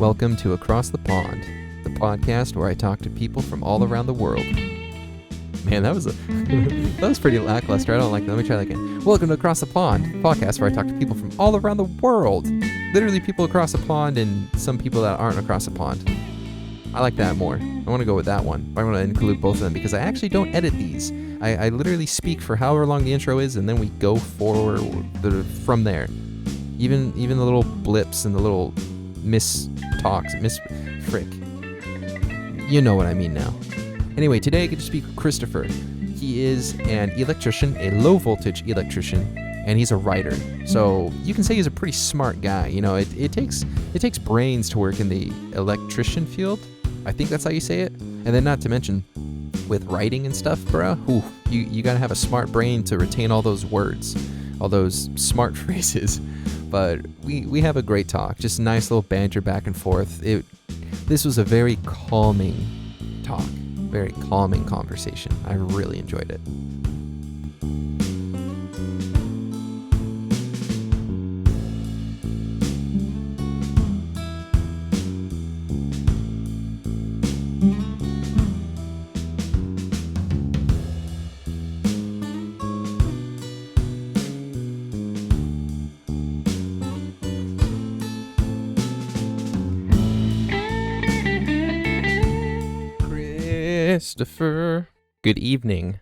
welcome to Across the Pond, the podcast where I talk to people from all around the world. Man, that was that was pretty lackluster. I don't like that. Let me try that again. Welcome to Across the Pond, podcast where I talk to people from all around the world. Literally people across the pond and some people that aren't across the pond. I like that more. I want to go with that one. I want to include both of them because I actually don't edit these. I literally speak for however long the intro is, and then we go forward from there. Even the little blips and the little frick. You know what I mean now. Anyway, today I get to speak with Christopher. He is an electrician, a low voltage electrician, and he's a writer. So you can say he's a pretty smart guy. You know, it takes brains to work in the electrician field. I think that's how you say it. And then not to mention with writing and stuff, bro. You gotta have a smart brain to retain all those words, all those smart phrases. But we have a great talk, just a nice little banter back and forth. This was a very calming talk, very calming conversation. I really enjoyed it. Christopher, good evening.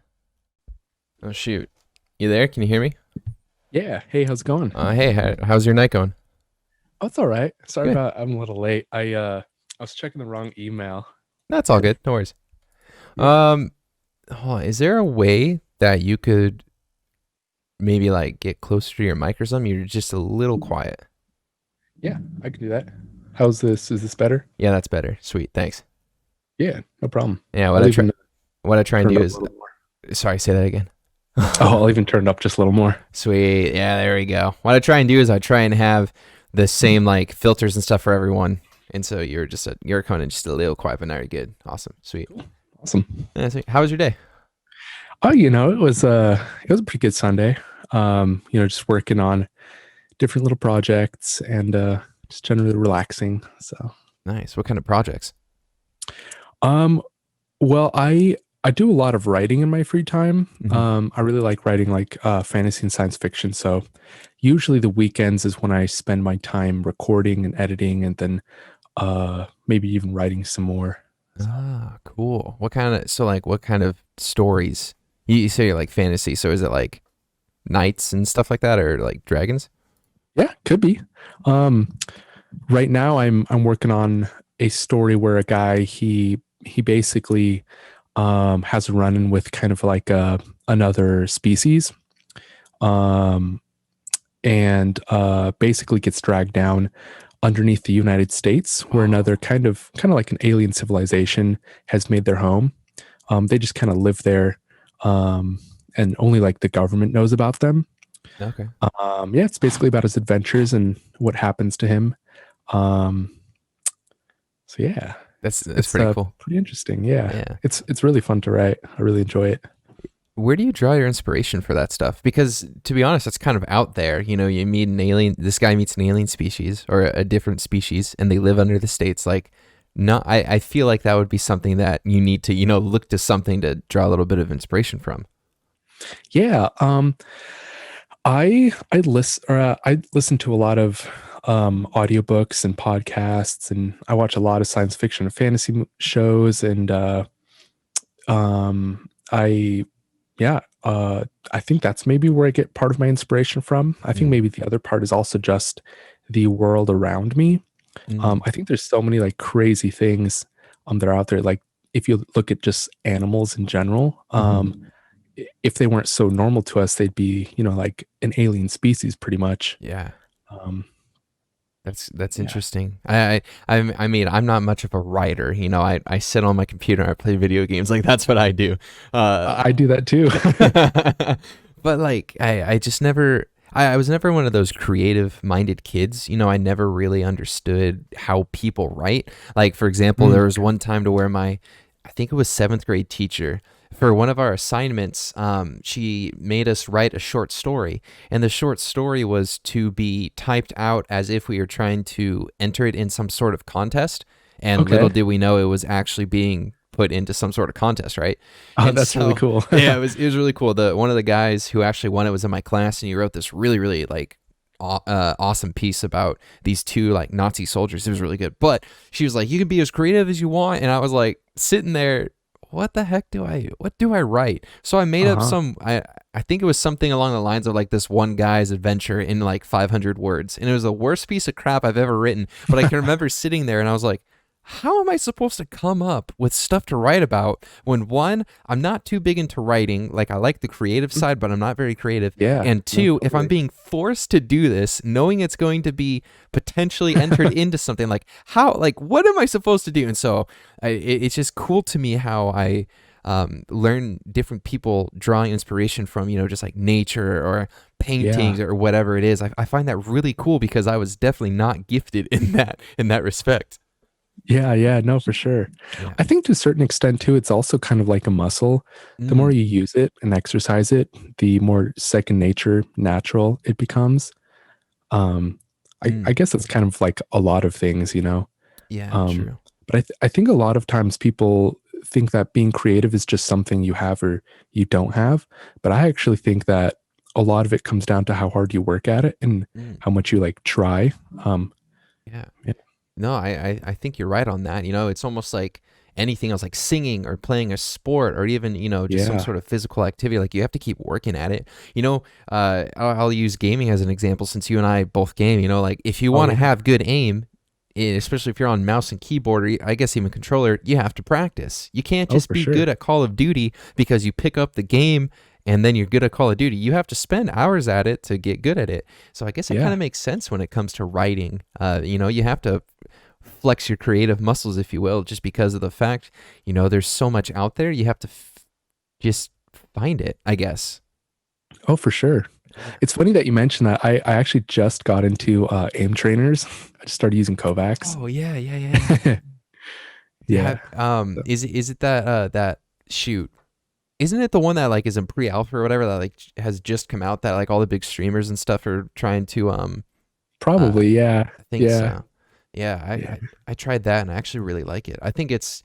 Oh shoot, you there? Can you hear me? Yeah. Hey, how's it going? Hey, how's your night going? Oh, it's all right. Sorry Good. I'm a little late. I was checking the wrong email. That's all good. No worries. Yeah. Is there a way that you could maybe like get closer to your mic or something? You're just a little quiet. Yeah, I can do that. How's this? Is this better? Yeah, that's better. Sweet, thanks. Yeah, no problem. Yeah, I'll even what I try and turn do it up is a little more. sorry, say that again. Oh, I'll even turn it up just a little more. Sweet. Yeah, there we go. What I try and do is I try and have the same like filters and stuff for everyone. And so you're coming in just a little quiet, but now you're good. Awesome. Sweet. Awesome. Yeah, sweet. How was your day? Oh, it was a pretty good Sunday. Just working on different little projects and just generally relaxing. So Nice. What kind of projects? well, I do a lot of writing in my free time. Mhm. I really like writing like fantasy and science fiction. So usually the weekends is when I spend my time recording and editing and then maybe even writing some more. So, Ah, cool. What kind of stories? You say you're like fantasy, so is it like knights and stuff like that or like dragons? yeah, could be. Um, right now I'm working on a story where a guy he basically has a run-in with kind of like another species. Um and basically gets dragged down underneath the United States, where Oh, another kind of like an alien civilization has made their home. They just kind of live there, um, and only like the government knows about them. okay. Yeah, it's basically about his adventures and what happens to him. Um, so yeah, That's it's pretty cool. pretty interesting. Yeah, Yeah. it's really fun to write. I really enjoy it. Where do you draw your inspiration for that stuff? Because to be honest, that's kind of out there. You know, you meet an alien, this guy meets an alien species or a different species and they live under the states. Like, no, I feel like that would be something that you need to, look to something to draw a little bit of inspiration from. Yeah. I listen to a lot of audiobooks and podcasts, and I watch a lot of science fiction and fantasy shows, and I yeah, I think that's maybe where I get part of my inspiration from. I think Mm. maybe the other part is also just the world around me. Mm. I think there's so many like crazy things that are out there. Like if you look at just animals in general, Mhm. if they weren't so normal to us, they'd be, like an alien species pretty much. Yeah. Um, That's yeah, interesting. I mean, I'm not much of a writer. I sit on my computer and I play video games. Like that's what I do. Uh, I do that too. but like I just never I was never one of those creative minded kids. I never really understood how people write. Like for example, there was Okay. one time to where I think it was seventh grade teacher for one of our assignments, she made us write a short story, and the short story was to be typed out as if we were trying to enter it in some sort of contest. And little Okay. did we know it was actually being put into some sort of contest, right? Oh, And that's really so, cool. yeah, it was really cool. The one of the guys who actually won it was in my class, and he wrote this really really like awesome piece about these two like Nazi soldiers. It was really good. But she was like, "You can be as creative as you want," and I was like sitting there, what the heck what do I write? So I made up Uh-huh. I think it was something along the lines of like this one guy's adventure in like 500 words, and it was the worst piece of crap I've ever written. But I can remember sitting there and I was like, how am I supposed to come up with stuff to write about when one, I'm not too big into writing, like I like the creative side, but I'm not very creative, Yeah. and No, two, if I'm totally. being forced to do this knowing it's going to be potentially entered into something, like how, like what am I supposed to do? And so it's just cool to me how I learn different people drawing inspiration from, just like nature or Yeah. paintings or whatever it is. I find that really cool because I was definitely not gifted in that respect. Yeah, yeah, no, for sure. Yeah. I think to a certain extent too, it's also kind of like a muscle. The more Mm, you use it and exercise it, the more second nature, natural it becomes. Um, I mm. guess it's kind of like a lot of things, you know. Yeah, Um, true. but I think a lot of times people think that being creative is just something you have or you don't have. But I actually think that a lot of it comes down to how hard you work at it and Mm, how much you like try. Um, yeah. yeah, No, I think you're right on that. It's almost like anything else, like singing or playing a sport or even, just some yeah. sort of physical activity. Like you have to keep working at it. I'll use gaming as an example since you and I both game. Like if you Oh want to yeah. have good aim, especially if you're on mouse and keyboard or I guess even controller, you have to practice. You can't Oh, just for be good sure. at Call of Duty because you pick up the game and then you're good at Call of Duty. You have to spend hours at it to get good at it. So I guess it kind Yeah. of makes sense when it comes to writing. You have to flex your creative muscles, if you will, just because of the fact, there's so much out there. You have to just find it, I guess. Oh, for sure. Yeah. It's funny that you mentioned that. I actually just got into aim trainers. I just started using Kovacs. Oh yeah, yeah, yeah, yeah. Yeah. Is it that shoot? Isn't it the one that like is in pre-alpha or whatever that like has just come out that like all the big streamers and stuff are trying to uh Probably. Yeah. I think Yeah. so. Yeah, Yeah. I tried that and I actually really like it. I think it's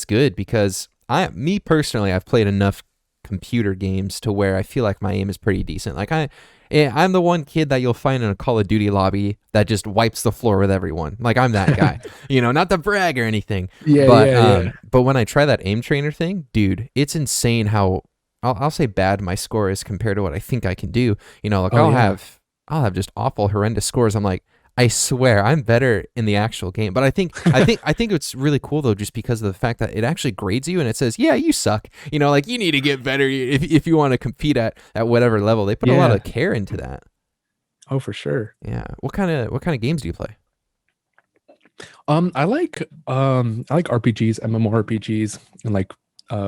good because me personally, I've played enough computer games to where I feel like my aim is pretty decent. Like I'm the one kid that you'll find in a Call of Duty lobby that just wipes the floor with everyone. Like I'm that guy. Not to brag or anything, Yeah. but Yeah. Yeah. when I try that aim trainer thing, dude, it's insane how I'll say bad my score is compared to what I think I can do. Like Oh I'll yeah. have I'll have just awful horrendous scores. I'm like, I swear I'm better in the actual game. But I think it's really cool though, just because of the fact that it actually grades you and it says, yeah, you suck. Like you need to get better if you want to compete at whatever level. They put a lot Yeah. of care into that. Oh, for sure. Yeah. What kind of games do you play? I like RPGs, MMORPGs, and like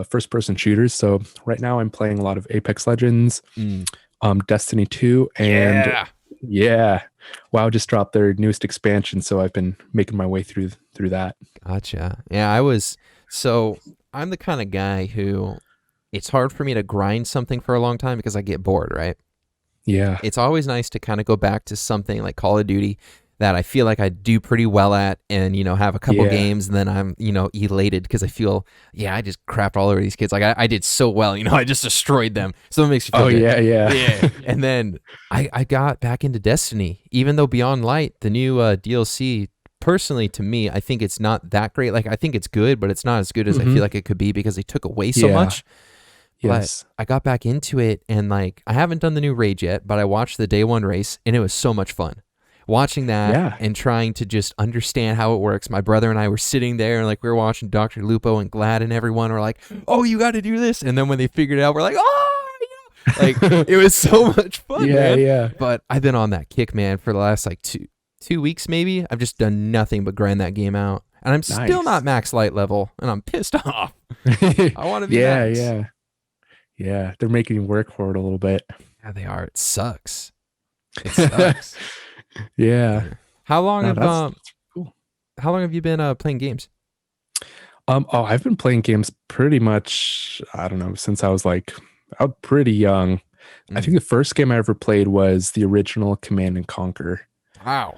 first person shooters. So right now I'm playing a lot of Apex Legends, Mm. Destiny 2, and Yeah. yeah, WoW just dropped their newest expansion, so I've been making my way through that. Gotcha. Yeah, so I'm the kind of guy who it's hard for me to grind something for a long time because I get bored, right? Yeah. It's always nice to kind of go back to something like Call of Duty that I feel like I do pretty well at and, have a couple Yeah. games and then I'm, elated because I feel, yeah, I just crapped all over these kids. Like I did so well, I just destroyed them. So it makes you feel Oh good. yeah, yeah. Yeah. And then I got back into Destiny, even though Beyond Light, the new DLC, personally to me, I think it's not that great. Like I think it's good, but it's not as good as I Hmm. feel like it could be because they took away so Yeah. much. But Yes. I got back into it and like I haven't done the new raid yet, but I watched the day one race and it was so much fun. Watching that Yeah. and trying to just understand how it works. My brother and I were sitting there and like we were watching Dr. Lupo and Glad and everyone were like, "Oh, you got to do this." And then when they figured it out, we're like, "Oh, yeah." Like it was so much fun, Yeah, man. yeah. But I've been on that kick, man, for the last like two weeks maybe. I've just done nothing but grind that game out. And I'm still Nice. not max light level and I'm pissed off. I want to be Yeah, max. yeah. Yeah. They're making you work for it a little bit. Yeah, they are. It sucks. It sucks. Yeah. Yeah. How long No, have that's um cool. how long have you been playing games? Oh, I've been playing games pretty much, I don't know, since I was pretty young. I think Mm. the first game I ever played was the original Command and Conquer. Wow.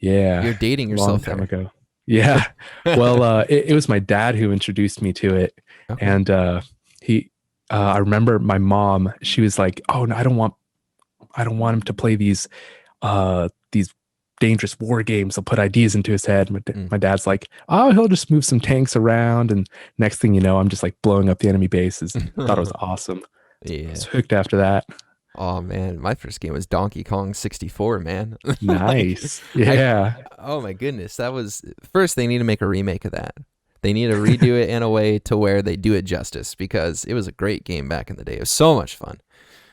Yeah, You're dating long yourself time there. ago. Yeah. Well, it was my dad who introduced me to it. Okay. And he I remember my mom, she was like, "Oh, no, I don't want him to play these dangerous war games. They'll put ideas into his head." Mm. My dad's like, "Oh, he'll just move some tanks around." And next thing you know, I'm just like blowing up the enemy bases. Thought it was awesome. I was Yeah. hooked after that. Oh man, my first game was Donkey Kong 64, man. Like Nice. I Yeah. oh my goodness, that was first they need to make a remake of that. They need to redo it in a way to where they do it justice because it was a great game back in the day. It was so much fun.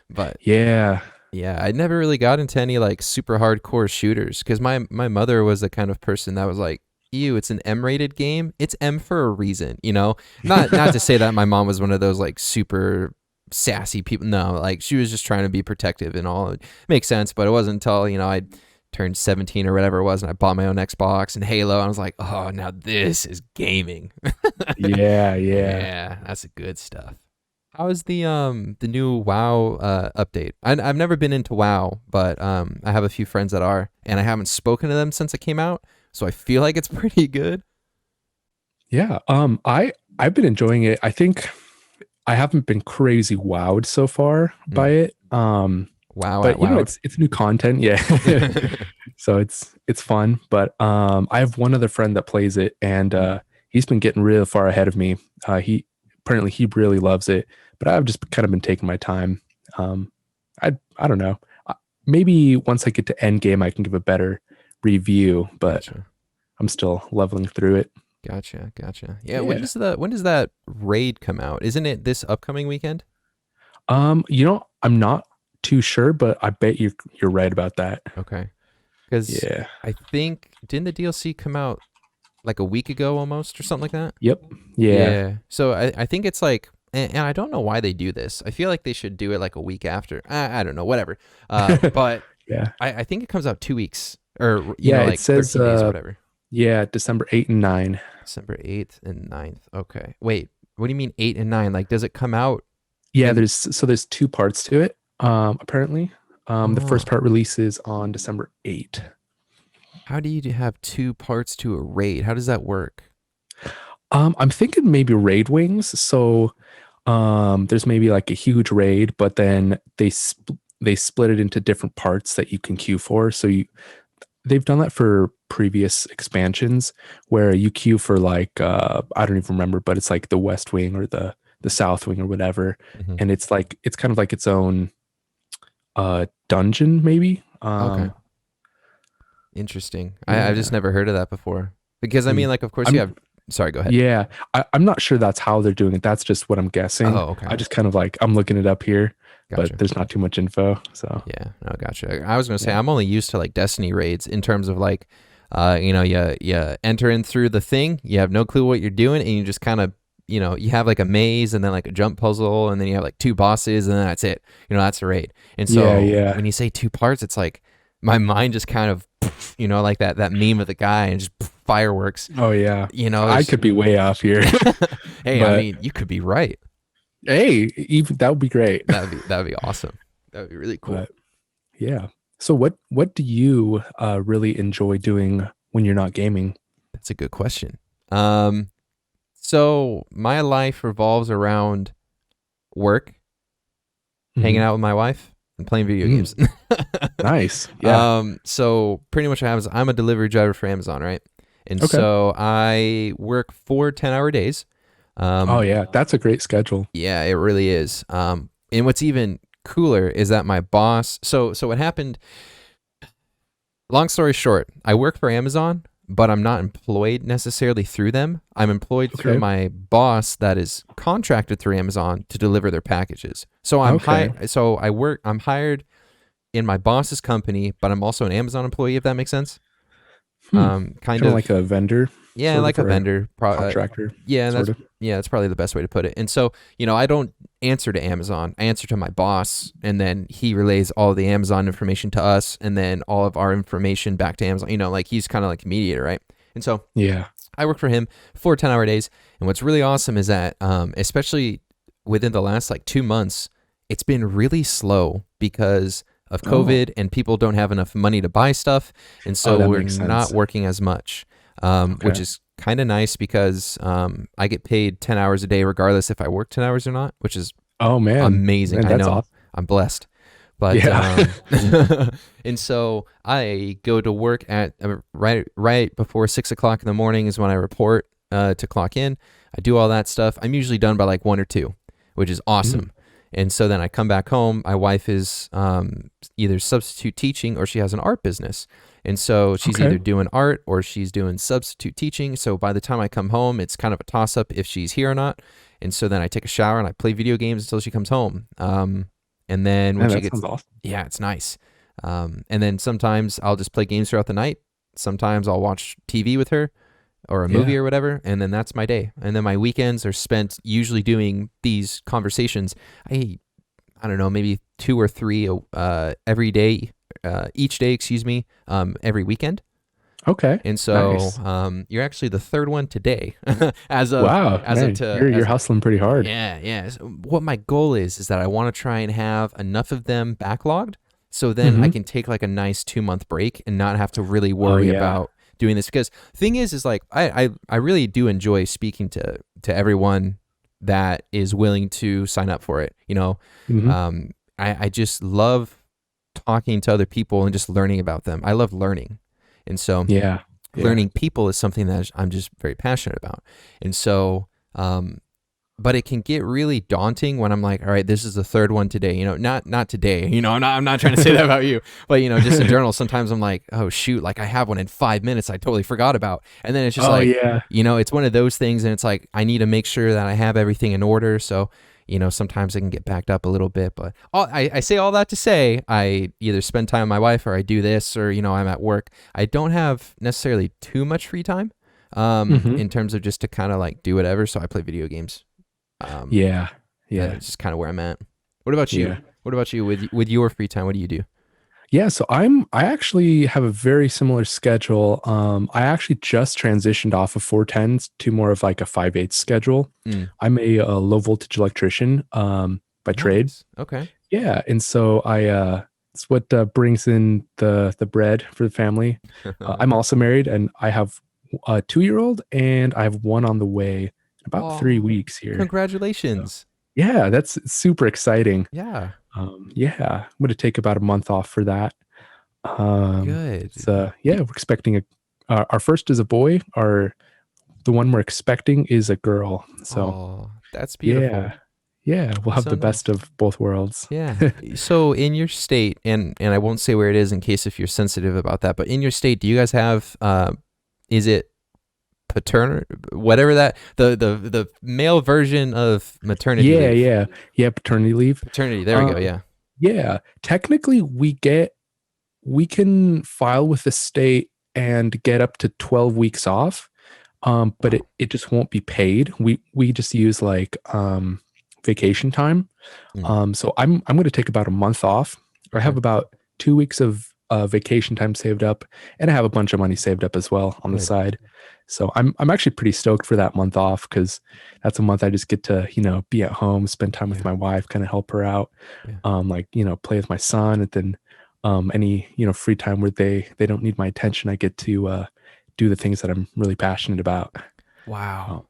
But Yeah. yeah, I never really got into any like super hardcore shooters because my mother was the kind of person that was like, "Ew, it's an M-rated game. It's M for a reason." Not to say that my mom was one of those like super sassy people. No, like she was just trying to be protective and all. It makes sense, but it wasn't until I turned 17 or whatever it was, and I bought my own Xbox and Halo. And I was like, "Oh, now this is gaming." Yeah. Yeah. Yeah, that's the good stuff. How is the new WoW update? I've never been into WoW, but I have a few friends that are, and I haven't spoken to them since it came out, so I feel like it's pretty good. Yeah. I've been enjoying it. I think I haven't been crazy wowed so far by Mm. it. WoW out But you know, loud. it's new content. Yeah. So it's fun. But I have one other friend that plays it, and Mm. he's been getting real far ahead of me. He apparently he really loves it, but I've just kind of been taking my time. Um, I don't know. Maybe once I get to end game, I can give a better review. But Gotcha. I'm still leveling through it. Gotcha. Yeah, Yeah. when does that raid come out? Isn't it this upcoming weekend? I'm not too sure, but I bet you're right about that. Okay. Because Yeah. I think didn't the DLC come out like a week ago almost or something like that? Yep. Yeah. Yeah. So I think it's like, and I don't know why they do this. I feel like they should do it like a week after. I don't know, whatever. But Yeah. I think it comes out 2 weeks or, Yeah. It like says 13 days or whatever. yeah, December 8 and 9. December 8th and 9th. Okay. Wait, what do you mean 8 and 9? Like, does it come out Yeah, in, there's two parts to it. Apparently. The oh, first part releases on December 8. how do you have two parts to a raid? How does that work? I'm thinking maybe raid wings. So there's maybe like a huge raid, but then they split it into different parts that you can queue for. So they've done that for previous expansions where you queue for like I don't even remember, but it's like the West Wing or the South Wing or whatever, Hmm. and it's kind of like its own dungeon maybe. Okay. Interesting. I've just Yeah. never heard of that before. Because I Hmm. mean, like, of course you I'm have, sorry, go ahead. Yeah, I'm not sure that's how they're doing it. That's just what I'm guessing. Oh, okay. I just kind of like I'm looking it up here, but Gotcha. there's not too much info. So Yeah, no, gotcha. I was gonna say yeah, I'm only used to like Destiny raids in terms of like, you enter in through the thing, you have no clue what you're doing, and you just kind of, you have like a maze and then like a jump puzzle, and then you have like two bosses, and then that's it. That's a raid. And yeah, so yeah. when you say two parts, it's like my mind just kind of, like that meme of the guy and just fireworks. Oh yeah. I There's, could be way off here, hey, I but mean, you could be right. hey, even that would be great. That'd be awesome. That'd be really cool. But yeah. So what do you really enjoy doing when you're not gaming? That's a good question. Um, So my life revolves around work, hanging Mhm. out with my wife, and playing video Mm, games. nice. Yeah. So pretty much I'm a delivery driver for Amazon, right? And Okay. so I work 4 10-hour days. Oh Um, yeah, that's a great schedule. yeah, it really is. And what's even cooler is that my boss. So what happened? Long story short, I work for Amazon, but I'm not employed necessarily through them. I'm employed through Okay. my boss that is contracted through Amazon to deliver their packages. So Okay. I'm hired in my boss's company, but I'm also an Amazon employee, if that makes sense. Hmm. Kind Kind of like of, a vendor, yeah, sort like of, a or a vendor. contractor, Yeah, and sort of. that's probably the best way to put it. And so, I don't answer to Amazon. I answer to my boss, and then he relays all of the Amazon information to us, and then all of our information back to Amazon. Like he's kind of like a mediator, right? And so, Yeah. I work for him 4 10-hour days. And what's really awesome is that, especially within the last like 2 months, it's been really slow because of Oh, COVID and people don't have enough money to buy stuff. And oh, so that we're makes not sense. working as much, which Okay. is kind of nice because I get paid 10 hours a day regardless if I work 10 hours or not, which is Oh amazing. man, I that's know. awesome. I'm blessed. But Yeah. and so I go to work at right before 6 o'clock in the morning is when I report to clock in. I do all that stuff. I'm usually done by like 1 or 2, which is Mm, awesome. And so then I come back home. My wife is either substitute teaching or she has an art business. And so she's okay. either doing art or she's doing substitute teaching. So by the time I come home, it's kind of a toss up if she's here or not. And so then I take a shower and I play video games until she comes home. And then when Man, she that gets, sounds awesome. yeah, it's nice. And then sometimes I'll just play games throughout the night. Sometimes I'll watch TV with her or a movie Yeah. or whatever. And then that's my day. And then my weekends are spent usually doing these conversations. I don't know, maybe 2 or 3 every day, each day, excuse me, every weekend. Okay. And so Nice. you're actually the third one today, as of Wow, man, to you're as hustling pretty hard. yeah, yeah. So what my goal is that I want to try and have enough of them backlogged, so then I Hmm. can take like a nice 2 month break and not have to really Oh worry yeah. about doing this. Because thing is like I really do enjoy speaking to everyone that is willing to sign up for it. Hmm. I just love talking to other people and just learning about them. I love learning, and so Yeah. Yeah. learning people is something that I'm just very passionate about. And so, but it can get really daunting when I'm like, all right, this is the third one today. Not today. I'm not trying to say that about you, but just in general. Sometimes I'm like, oh shoot, like I have one in 5 minutes I totally forgot about, and then it's just Oh like, yeah. it's one of those things, and it's like I need to make sure that I have everything in order. So. Sometimes I can get backed up a little bit, but I say all that to say I either spend time with my wife or I do this or, I'm at work. I don't have necessarily too much free time Hmm. in terms of just to kind of like do whatever. So I play video games. Um, Yeah. Yeah. that's just kind of where I'm at. What about you? Yeah. What about you with your free time? What do you do? Yeah, so I actually have a very similar schedule. I actually just transitioned off of 410s to more of like a 5/8 schedule. Mm, I'm a low voltage electrician by trade. nice. Okay. Yeah, and so it's what brings in the bread for the family. I'm also married, and I have a 2-year-old, and I have one on the way in about 3 weeks Oh, here. So congratulations. yeah, that's super exciting. Yeah. Yeah, I'm going to take about a month off for that. Good. It's yeah, we're expecting our first is a boy. The one we're expecting is a girl. So Oh, that's beautiful. yeah, yeah, we'll That's have so the best nice. of both worlds. Yeah. So in your state, and I won't say where it is in case if you're sensitive about that, but in your state, do you guys have is it paternal whatever that the male version of maternity Yeah, leave? yeah, yeah. Paternity leave. Paternity, there we go. Um, Yeah. yeah, technically we can file with the state and get up to 12 weeks off. But Wow. it just won't be paid. We just use like vacation time. Mm, So I'm going to take about a month off. I have okay. about 2 weeks of vacation time saved up, and I have a bunch of money saved up as well on the Good. side. So I'm actually pretty stoked for that month off because that's a month I just get to be at home, spend time with Yeah. my wife, kind of help her out, Yeah. like play with my son, and then any free time where they don't need my attention, I get to do the things that I'm really passionate about. Wow. Um,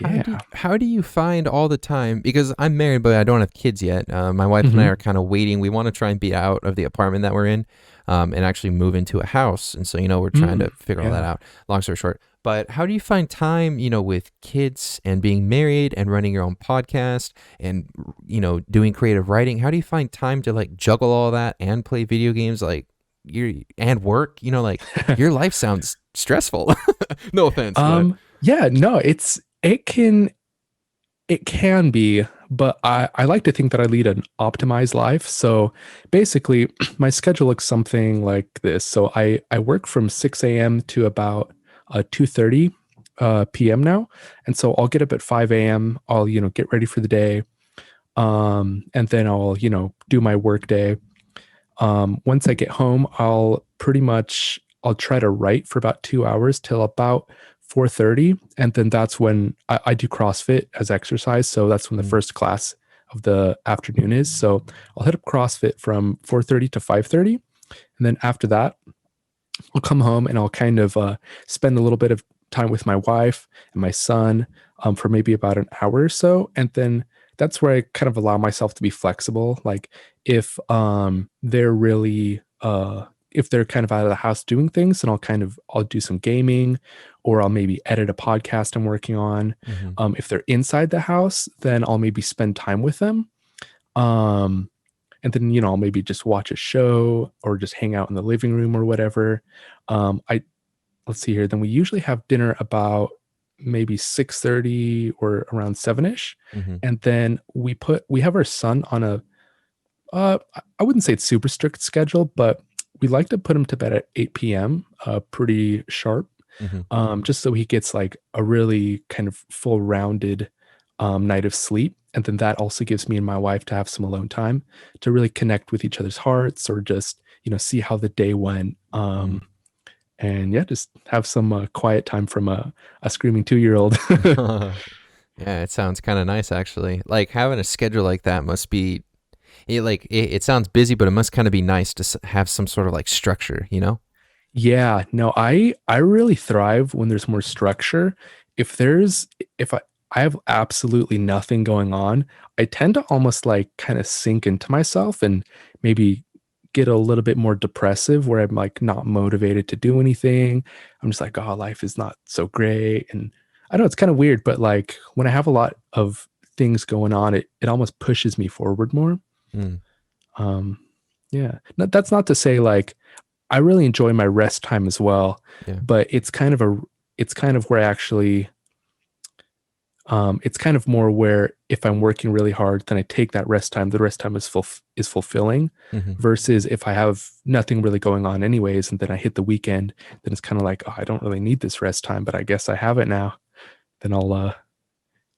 yeah. How do you find all the time? Because I'm married, but I don't have kids yet. My wife and I Hmm. are kind of waiting. We want to try and be out of the apartment that we're in, and actually move into a house. And so, we're trying to Mm, figure all that yeah. out. Long story short, but how do you find time, with kids and being married and running your own podcast and doing creative writing? How do you find time to like juggle all that and play video games like and work? Like your life sounds stressful. No offense, but Yeah, no, it can be, but I like to think that I lead an optimized life. So basically, my schedule looks something like this. So I work from 6 a.m. to about 2:30 p.m. now, and so I'll get up at 5 a.m. I'll get ready for the day, and then I'll do my work day. Once I get home, I'll try to write for about 2 hours till about 4:30, and then that's when I do CrossFit as exercise. So that's when the Mm, first class of the afternoon is. So I'll hit up CrossFit from 4:30 to 5:30, and then after that, I'll come home and I'll kind of spend a little bit of time with my wife and my son for maybe about an hour or so, and then that's where I kind of allow myself to be flexible. Like if they're really if they're kind of out of the house doing things, then I'll do some gaming, or I'll maybe edit a podcast I'm working on. mm-hmm, If they're inside the house, then I'll maybe spend time with them. Um, and then I'll maybe just watch a show or just hang out in the living room or whatever. I Let's see here. Then we usually have dinner about maybe 6:30 or around 7ish, mm-hmm, and then we have our son on a I wouldn't say it's super strict schedule, but we like to put him to bed at 8 p.m. Pretty sharp, mm-hmm, just so he gets like a really kind of full rounded night of sleep. And then that also gives me and my wife to have some alone time to really connect with each other's hearts, or just, see how the day went. mm. And yeah, just have some quiet time from a screaming 2-year-old. Yeah, it sounds kind of nice actually. Like having a schedule like that must be it sounds busy, but it must kind of be nice to have some sort of like structure, you know? Yeah, no, I really thrive when there's more structure. If I have absolutely nothing going on, I tend to almost like kind of sink into myself and maybe get a little bit more depressive, where I'm like not motivated to do anything. I'm just like, oh, life is not so great. And I know it's kind of weird, but like when I have a lot of things going on, it almost pushes me forward more. Mm, Um, yeah. That's not to say like I really enjoy my rest time as well, yeah. but it's kind of where I actually it's kind of more where if I'm working really hard, then I take that rest time. The rest time is fulfilling, Mm-hmm. versus if I have nothing really going on anyways, and then I hit the weekend, then it's kind of like, oh, I don't really need this rest time, but I guess I have it now. Then I'll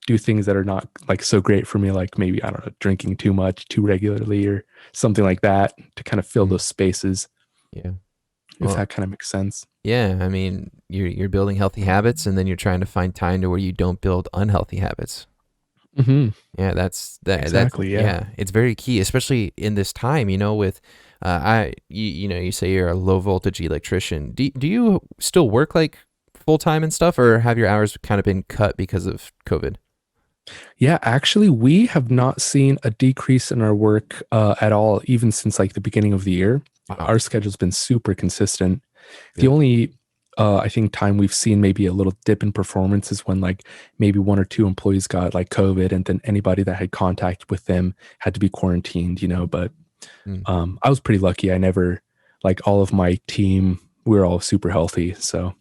do things that are not like so great for me, like maybe, I don't know, drinking too much too regularly or something like that, to kind of fill Mm, those spaces, yeah. if Well, that kind of makes sense. yeah, I mean, you're building healthy habits and then you're trying to find time to where you don't build unhealthy habits. Hmm. Yeah, that's Exactly. Yeah. yeah, it's very key, especially in this time, with you say you're a low voltage electrician. Do you still work like full time and stuff, or have your hours kind of been cut because of COVID? Yeah, actually, we have not seen a decrease in our work at all, even since like the beginning of the year. Wow, Our schedule's been super consistent. The good. only, I think, time we've seen maybe a little dip in performance is when like maybe one or two employees got like COVID, and then anybody that had contact with them had to be quarantined. But Mm. I was pretty lucky. I never, like, all of my team, we were all super healthy, so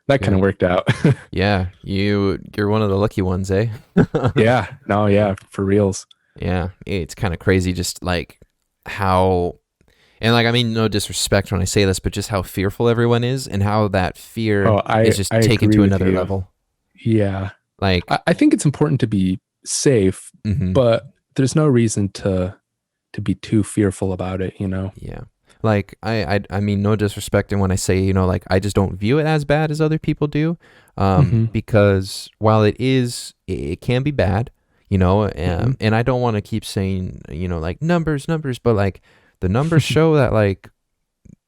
that kind of Good. worked out. Yeah, you're one of the lucky ones, eh? Yeah, no, yeah, for reals. Yeah, it's kind of crazy just like how, and like I mean no disrespect when I say this, but just how fearful everyone is and how that fear Oh, is I just taken agree to with another you. level. Yeah. Like, I think it's important to be safe, mhm. but there's no reason to be too fearful about it. Yeah. Like I mean no disrespect and when I say, like I just don't view it as bad as other people do. Hmm. Because while it can be bad, Hmm. and I don't want to keep saying, like numbers, but like the numbers show that like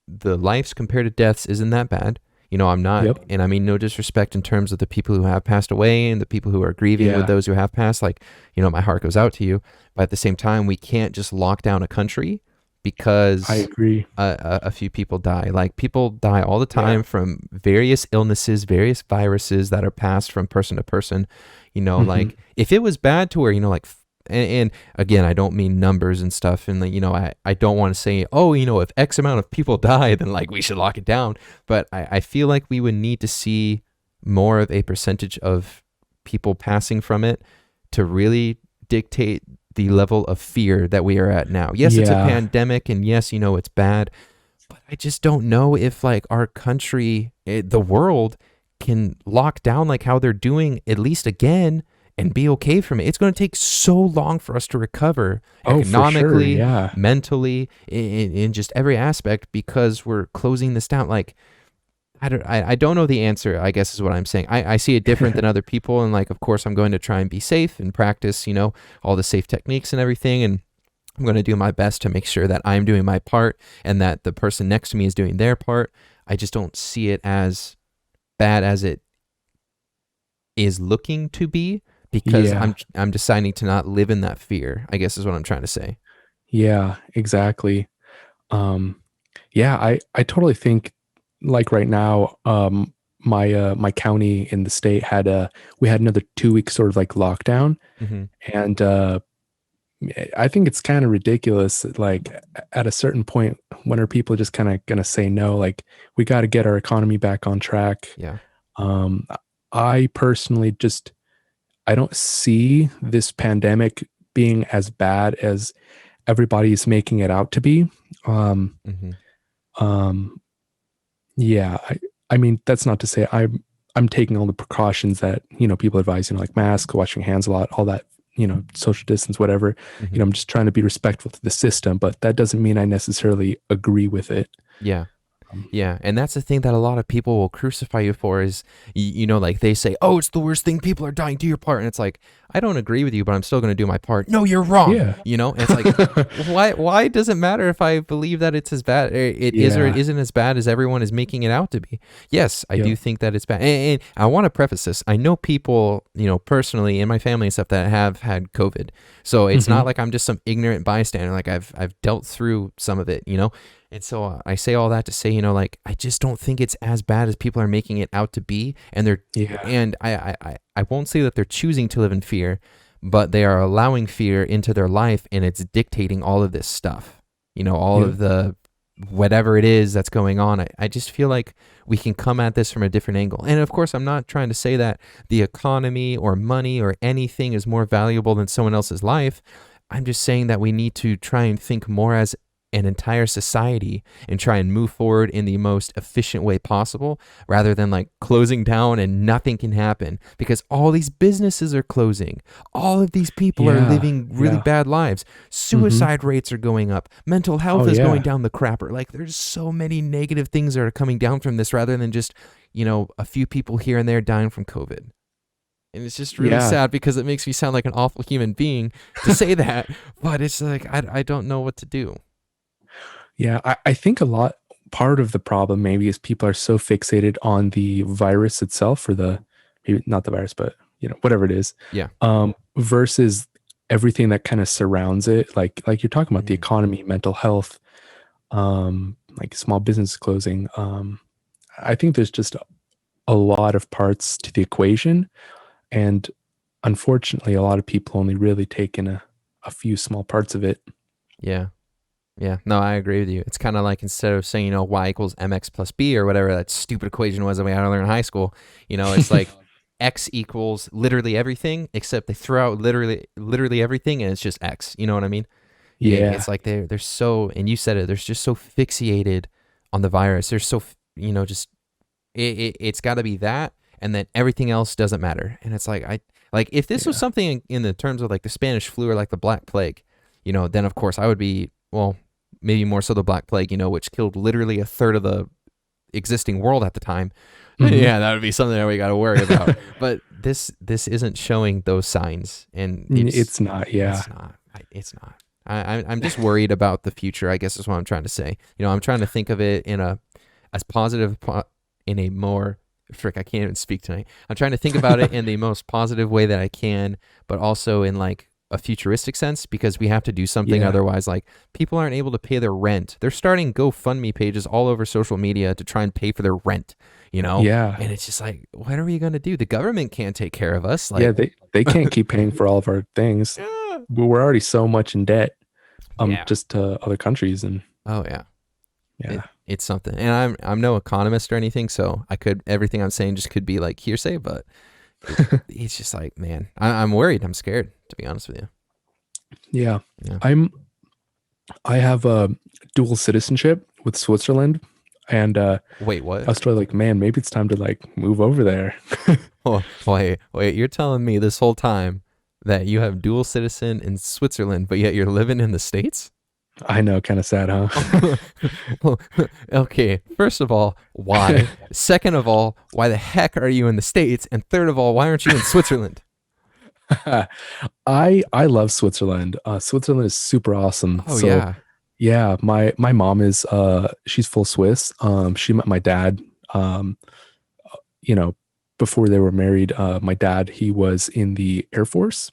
the lives compared to deaths isn't that bad. I'm not, Yep. and I mean no disrespect in terms of the people who have passed away and the people who are grieving with Yeah, those who have passed. Like, my heart goes out to you. But at the same time, we can't just lock down a country I because agree. a few people die. Like people die all the Yeah. time from various illnesses, various viruses that are passed from person to person. Hmm. Like if it was bad to where, like, and again, I don't mean numbers and stuff. And like, I don't want to say, oh, if X amount of people die, then like we should lock it down. But I feel like we would need to see more of a percentage of people passing from it to really dictate the level of fear that we are at now. Yes, it's a Yeah. pandemic, and yes, it's bad, but I just don't know if like our country, the world, can lock down like how they're doing at least again and be okay from it. It's going to take so long for us to recover Oh, for sure. economically, Yeah. mentally, in just every aspect because we're closing this down. Like I don't know the answer, I guess is what I'm saying. I see it different than other people. And like, of course, I'm going to try and be safe and practice, all the safe techniques and everything. And I'm going to do my best to make sure that I'm doing my part and that the person next to me is doing their part. I just don't see it as bad as it is looking to be because Yeah. I'm deciding to not live in that fear, I guess is what I'm trying to say. Yeah, exactly. Um, yeah, I totally think like right now, my county in the state had we had another 2 week sort of like lockdown, Hmm. and I think it's kind of ridiculous. Like at a certain point, when are people just kind of gonna say no? Like we got to get our economy back on track. Yeah. Um, I personally just I don't see this pandemic being as bad as everybody's making it out to be. Um, Hmm. um, yeah, I mean that's not to say I'm taking all the precautions that people advise, like mask, washing hands a lot, all that, social distance, whatever. Hmm. I'm just trying to be respectful to the system, but that doesn't mean I necessarily agree with it. Yeah. Um, Yeah, and that's the thing that a lot of people will crucify you for is, like they say, oh, it's the worst thing. People are dying. Do your part. And it's like, I don't agree with you, but I'm still going to do my part. No, you're wrong. yeah, And it's like, why does it matter if I believe that it's as bad, it is or it yeah, isn't as bad as everyone is making it out to be? Yes, I yep, do think that it's bad. And I want to preface this. I know people, personally in my family and stuff that have had COVID. So it's hmm, not like I'm just some ignorant bystander. Like I've dealt through some of it. And so I say all that to say, like, I just don't think it's as bad as people are making it out to be. yeah, And I won't say that they're choosing to live in fear, but they are allowing fear into their life and it's dictating all of this stuff, all yep, of the whatever it is that's going on. I just feel like we can come at this from a different angle. And of course, I'm not trying to say that the economy or money or anything is more valuable than someone else's life. I'm just saying that we need to try and think more as an entire society and try and move forward in the most efficient way possible rather than like closing down and nothing can happen because all these businesses are closing. All of these people are yeah, living really yeah, bad lives. hmm, Suicide rates are going up. Mental oh health is going yeah, down the crapper. Like there's so many negative things that are coming down from this rather than just, a few people here and there dying from COVID. And it's just really yeah, sad because it makes me sound like an awful human being to say that, but it's like I don't know what to do. yeah. I think a lot part of the problem maybe is people are so fixated on the virus itself, or the maybe not the virus, but whatever it is, Yeah. versus everything that kind of surrounds it. Like you're talking about the Mm. economy, mental health, like small business closing. I think there's just a lot of parts to the equation, and unfortunately, a lot of people only really take in a few small parts of it. Yeah. Yeah. No, I agree with you. It's kind of like instead of saying, y equals mx plus b or whatever that stupid equation was that we had to learn in high school, it's like x equals literally everything, except they throw out literally everything and it's just x. You know what I mean? Yeah, It's like they're so, and you said it, they're just so fixated on the virus. They're so, just it's got to be that, and then everything else doesn't matter. And it's like like if this was yeah, something in the terms of like the Spanish flu or like the Black Plague, then of course I would be well, maybe more so the Black Plague, which killed literally a third of the existing world at the time. hmm, Yeah, that would be something that we got to worry about. But this isn't showing those signs, and it's not. Yeah, it's not. It's not. I'm just worried about the future. I guess is what I'm trying to say. I'm trying to think of it in a as positive in a more frick. I can't even speak tonight. I'm trying to think about it in the most positive way that I can, but also in like a futuristic sense because we have to do something yeah, otherwise. Like people aren't able to pay their rent. They're starting GoFundMe pages all over social media to try and pay for their rent. yeah, And it's just like, what are we gonna do? The government can't take care of us. yeah. Like, They can't keep paying for all of our things. yeah, We're already so much in debt, yeah. just to other countries, and Oh yeah. yeah, It's something, and I'm no economist or anything, so I could everything I'm saying just could be like hearsay, but it's just like, man, I'm worried, I'm scared to be honest with you. yeah. Yeah. I'm I have a dual citizenship with Switzerland, and Wait, I what? was totally like, man, maybe it's time to like move over there. Oh, wait, you're telling me this whole time that you have dual citizen in Switzerland, but yet you're living in the States? I know, kind of sad, huh? Okay, first of all, why? Second of all, why the heck are you in the States? And third of all, why aren't you in Switzerland? I love Switzerland. Switzerland is super awesome. Oh So yeah. yeah, my mom is she's full Swiss. She met my dad um you know before they were married. My dad, he was in the Air Force.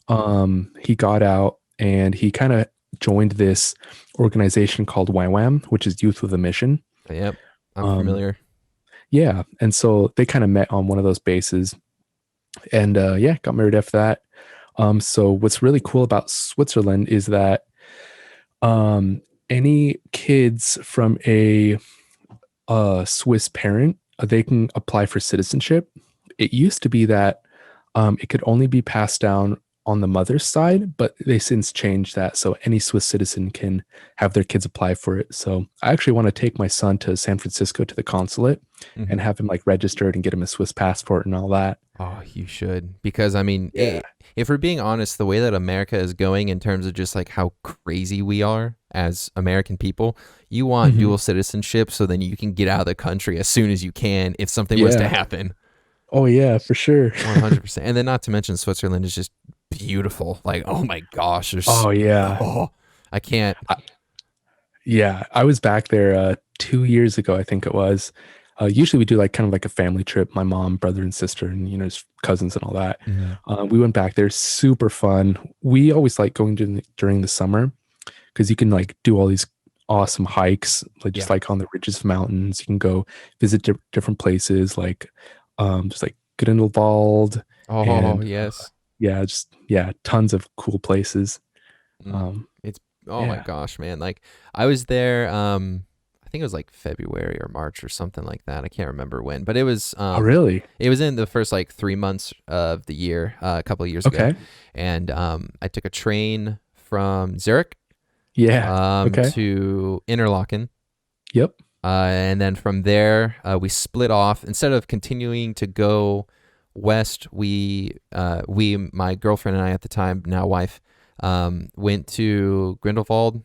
Hmm. He got out and he kind of joined this organization called YWAM, which is Youth with a Mission. Yep, I'm Um familiar. yeah, and so they kind of met on one of those bases and yeah, got married after that. So what's really cool about Switzerland is that um, any kids from a Swiss parent, they can apply for citizenship. It used to be that it could only be passed down on the mother's side, but they since changed that. So any Swiss citizen can have their kids apply for it. So I actually want to take my son to San Francisco to the consulate Hmm. and have him like registered and get him a Swiss passport and all that. Oh, you should. Because, I mean, Yeah. if we're being honest, the way that America is going in terms of just like how crazy we are as American people, you want Hmm. dual citizenship so then you can get out of the country as soon as you can if something was to Yeah. happen. Oh yeah, for sure. 100%. And then not to mention Switzerland is just beautiful. Like, oh my gosh, Oh yeah. oh, I can't. Yeah, I was back there 2 years ago, I think it was. Usually we do like kind of like a family trip, my mom, brother and sister, and his cousins and all that. Mhm. We went back there, super fun. We always like going during the summer because you can like do all these awesome hikes, like just Yeah. like on the ridges of mountains. You can go visit different places, like just like Grindelwald, Oh, and yes. yeah, just yeah, tons of cool places. Mm. Um, It's oh my yeah. gosh, man. Like I was there I think it was like February or March or something like that. I can't remember when, but Oh, really? it was in the first like 3 months of the year, a couple of years ago. Okay. And I took a train from Zurich Yeah. Okay. to Interlaken. Yep. And then from there, we split off. Instead of continuing to go west, my girlfriend and I at the time, now wife, went to Grindelwald.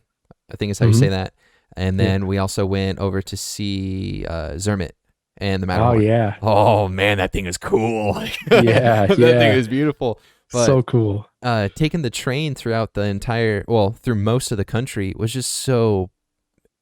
I think is how you Hmm. say that. And Yeah. then we also went over to see Zermatt and the Oh Matterhorn. yeah. Oh man, that thing is cool. Yeah. That thing Yeah. is beautiful. But So cool. taking the train throughout the entire, well, through most of the country was just so.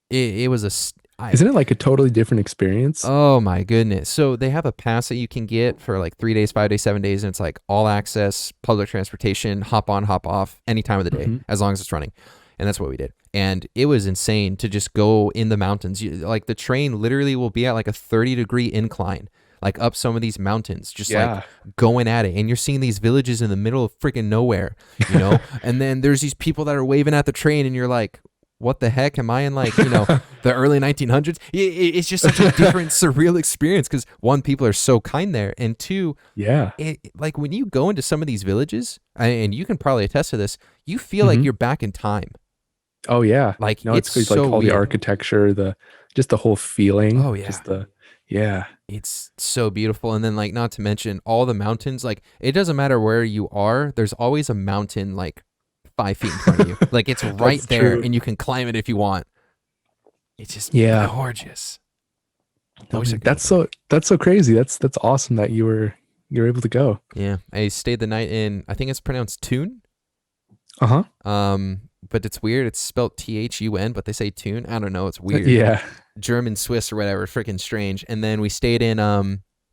It was Isn't it like a totally different experience? oh my goodness. So they have a pass that you can get for like 3 days, 5 days, 7 days, and it's like all access, public transportation, hop on, hop off, any time of the day, Hmm. as long as it's running. And that's what we did. And it was insane to just go in the mountains. Like the train literally will be at like a 30-degree incline, like up some of these mountains, just like Yeah. going at it. And you're seeing these villages in the middle of freaking nowhere. And then there's these people that are waving at the train, and you're like, what the heck? Am I in like, the early 1900s? It's just such a different, surreal experience because one, people are so kind there. And two, Yeah. like when you go into some of these villages, and you can probably attest to this, you feel like Hmm. you're back in time. Oh yeah. Like No, it's it's good. Like so all the weird. architecture, just the whole feeling. Oh yeah. Just the yeah. It's so beautiful. And then like not to mention all the mountains, like it doesn't matter where you are, there's always a mountain like 5 feet in front of you. Like it's right That's there true. and you can climb it if you want. It's just Yeah. gorgeous. I No, wish I man, could go that's so crazy. That's awesome that you were able to go. Yeah. I stayed the night in, I think it's pronounced Thun. Uh-huh. But it's weird. It's spelled Thun, but they say Tune. I don't know. It's weird. Yeah. German, Swiss, or whatever. Freaking strange. And then we stayed in.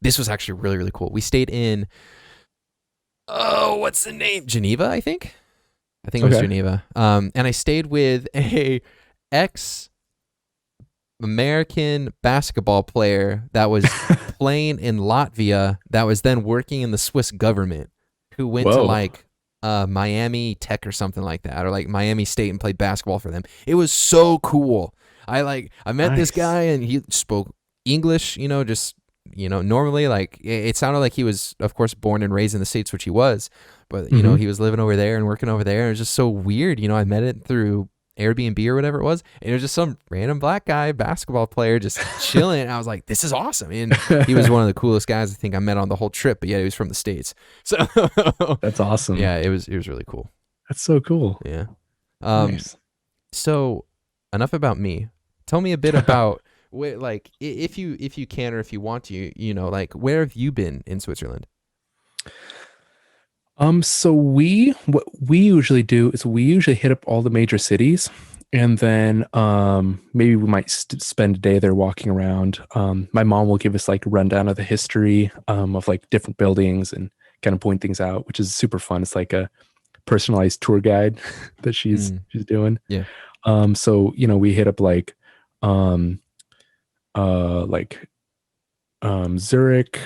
This was actually really really cool. We stayed in. Oh, what's the name? Geneva, I think. I think it was Okay. Geneva. And I stayed with a ex American basketball player that was playing in Latvia that was then working in the Swiss government who went to Whoa. like Miami Tech or something like that, or like Miami State and played basketball for them. It was so cool. I met this Nice. guy and he spoke English, just normally like it sounded like he was of course born and raised in the States, which he was, but Hmm. he was living over there and working over there. It was just so weird. I met it through Airbnb or whatever it was, and it was just some random black guy, basketball player, just chilling. I was like, this is awesome. And he was one of the coolest guys I think I met on the whole trip, but yeah, he was from the States. So That's awesome. yeah, it was really cool. That's so cool. Yeah. Um, Nice. So, enough about me. Tell me a bit about where, like, if you can or if you want to, like, where have you been in Switzerland? So what we usually do is we usually hit up all the major cities, and then maybe we might spend a day there walking around. My mom will give us like a rundown of the history of like different buildings and kind of point things out, which is super fun. It's like a personalized tour guide that Mm, she's doing. yeah. So we hit up um like Zurich.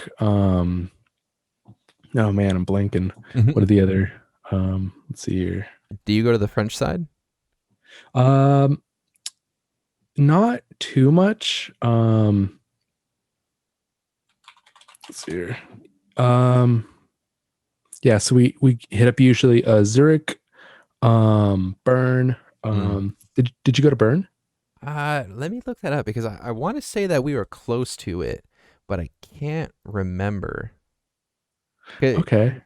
Oh man, I'm blanking. What are the other? Let's see here. Do you go to the French side? Um, Not too much. Let's see here. Um, yeah, so we hit up usually Zurich, Bern. Mm. Did you go to Bern? Let me look that up because I want to say that we were close to it, but I can't remember. Okay, Okay.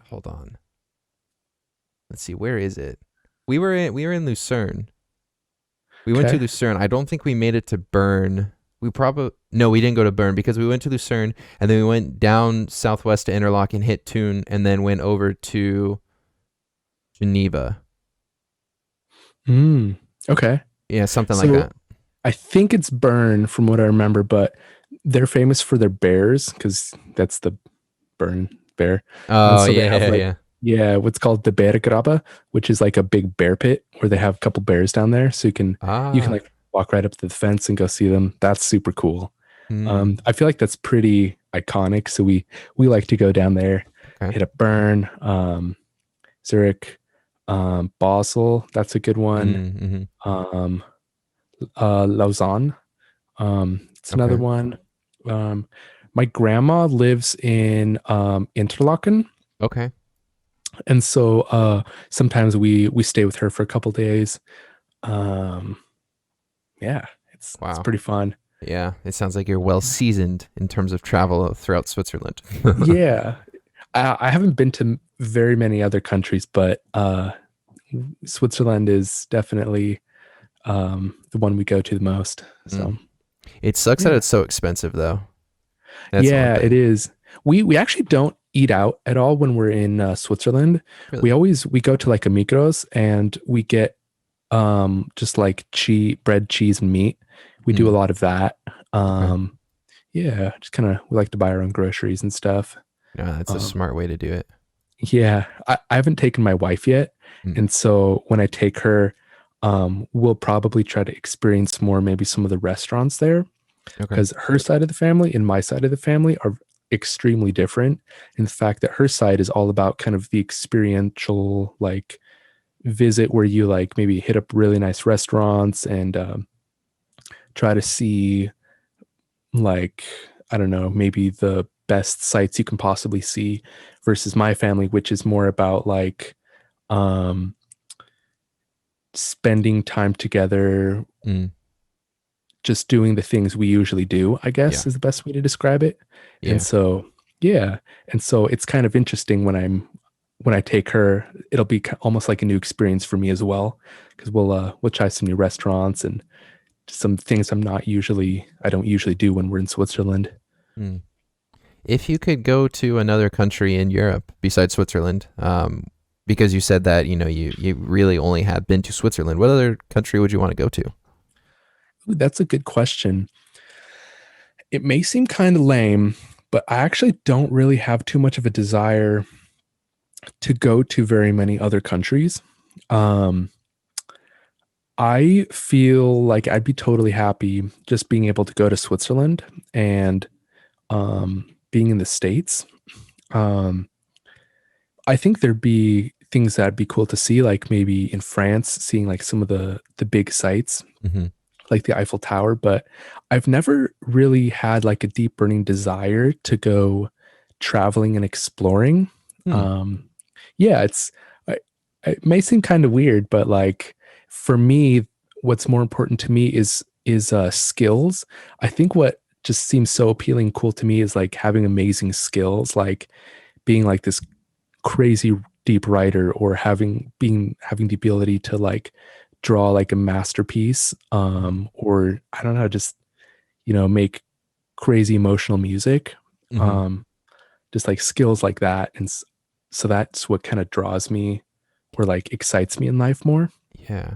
hold on. Let's see, where is it? We were in Lucerne. We went to Okay. Lucerne. I don't think we made it to Bern. We probably no, we didn't go to Bern because we went to Lucerne and then we went down southwest to Interlaken, hit Thun, and then went over to Geneva. Mm, okay. Yeah, something like So that. I think it's Bern from what I remember, but they're famous for their bears because that's the Bern bear. And Oh so they yeah, have yeah, like, yeah. yeah, what's called the Berggrabe, which is like a big bear pit where they have a couple bears down there. So you can Ah, like walk right up to the fence and go see them. That's super cool. hmm. I feel like that's pretty iconic. So we like to go down there, Okay. hit up Bern, Zurich, Basel. That's a good one. Mm-hmm. Um, Lausanne. It's another Okay. one. Um, my grandma lives in Interlaken, Okay. and so sometimes we stay with her for a couple days. Um, yeah, it's Wow. pretty fun. Yeah, it sounds like you're well seasoned in terms of travel throughout Switzerland. Yeah, I haven't been to very many other countries, but Switzerland is definitely the one we go to the most. Mm. So It sucks that yeah, it's so expensive, though. That's the one yeah, it thing. is. We actually don't eat out at all when we're in Switzerland. Really? We go to like a Migros and we get just like bread, cheese, and meat. We do a Mm. lot of that. Okay. Um, yeah, just kind of we like to buy our own groceries and stuff. Yeah, that's a Um, smart way to do it. yeah, I haven't taken my wife yet, Mm. and so when I take her, we'll probably try to experience more maybe some of the restaurants there Okay. because her side of the family and my side of the family are extremely different. In the fact that her side is all about kind of the experiential like visit where you like maybe hit up really nice restaurants and try to see like I don't know, maybe the best sights you can possibly see versus my family, which is more about like um spending time together, Mm. just doing the things we usually do, I Yeah. guess is the best way to describe it. And Yeah. so, yeah. And so it's kind of interesting when I take her, it'll be almost like a new experience for me as well because we'll try some new restaurants and some things I don't usually do when we're in Switzerland. Mm. If you could go to another country in Europe besides Switzerland, because you said that you really only have been to Switzerland, what other country would you want to go to? Ooh, that's a good question. It may seem kind of lame, but I actually don't really have too much of a desire to go to very many other countries. Um, I feel like I'd be totally happy just being able to go to Switzerland and being in the States. Um, I think there'd be things that'd be cool to see, like maybe in France, seeing like some of the big sites, Hmm. like the Eiffel Tower. But I've never really had like a deep burning desire to go traveling and exploring. Hmm. Um, yeah, I- it may seem kind of weird, but like for me, what's more important to me is skills. I think what just seems so appealing, cool to me is like having amazing skills, like being like this crazy deep writer or having the ability to like draw like a masterpiece, or I don't know, just make crazy emotional music, Hmm. um, just like skills like that, and so that's what kind of draws me or like excites me in life more. Yeah.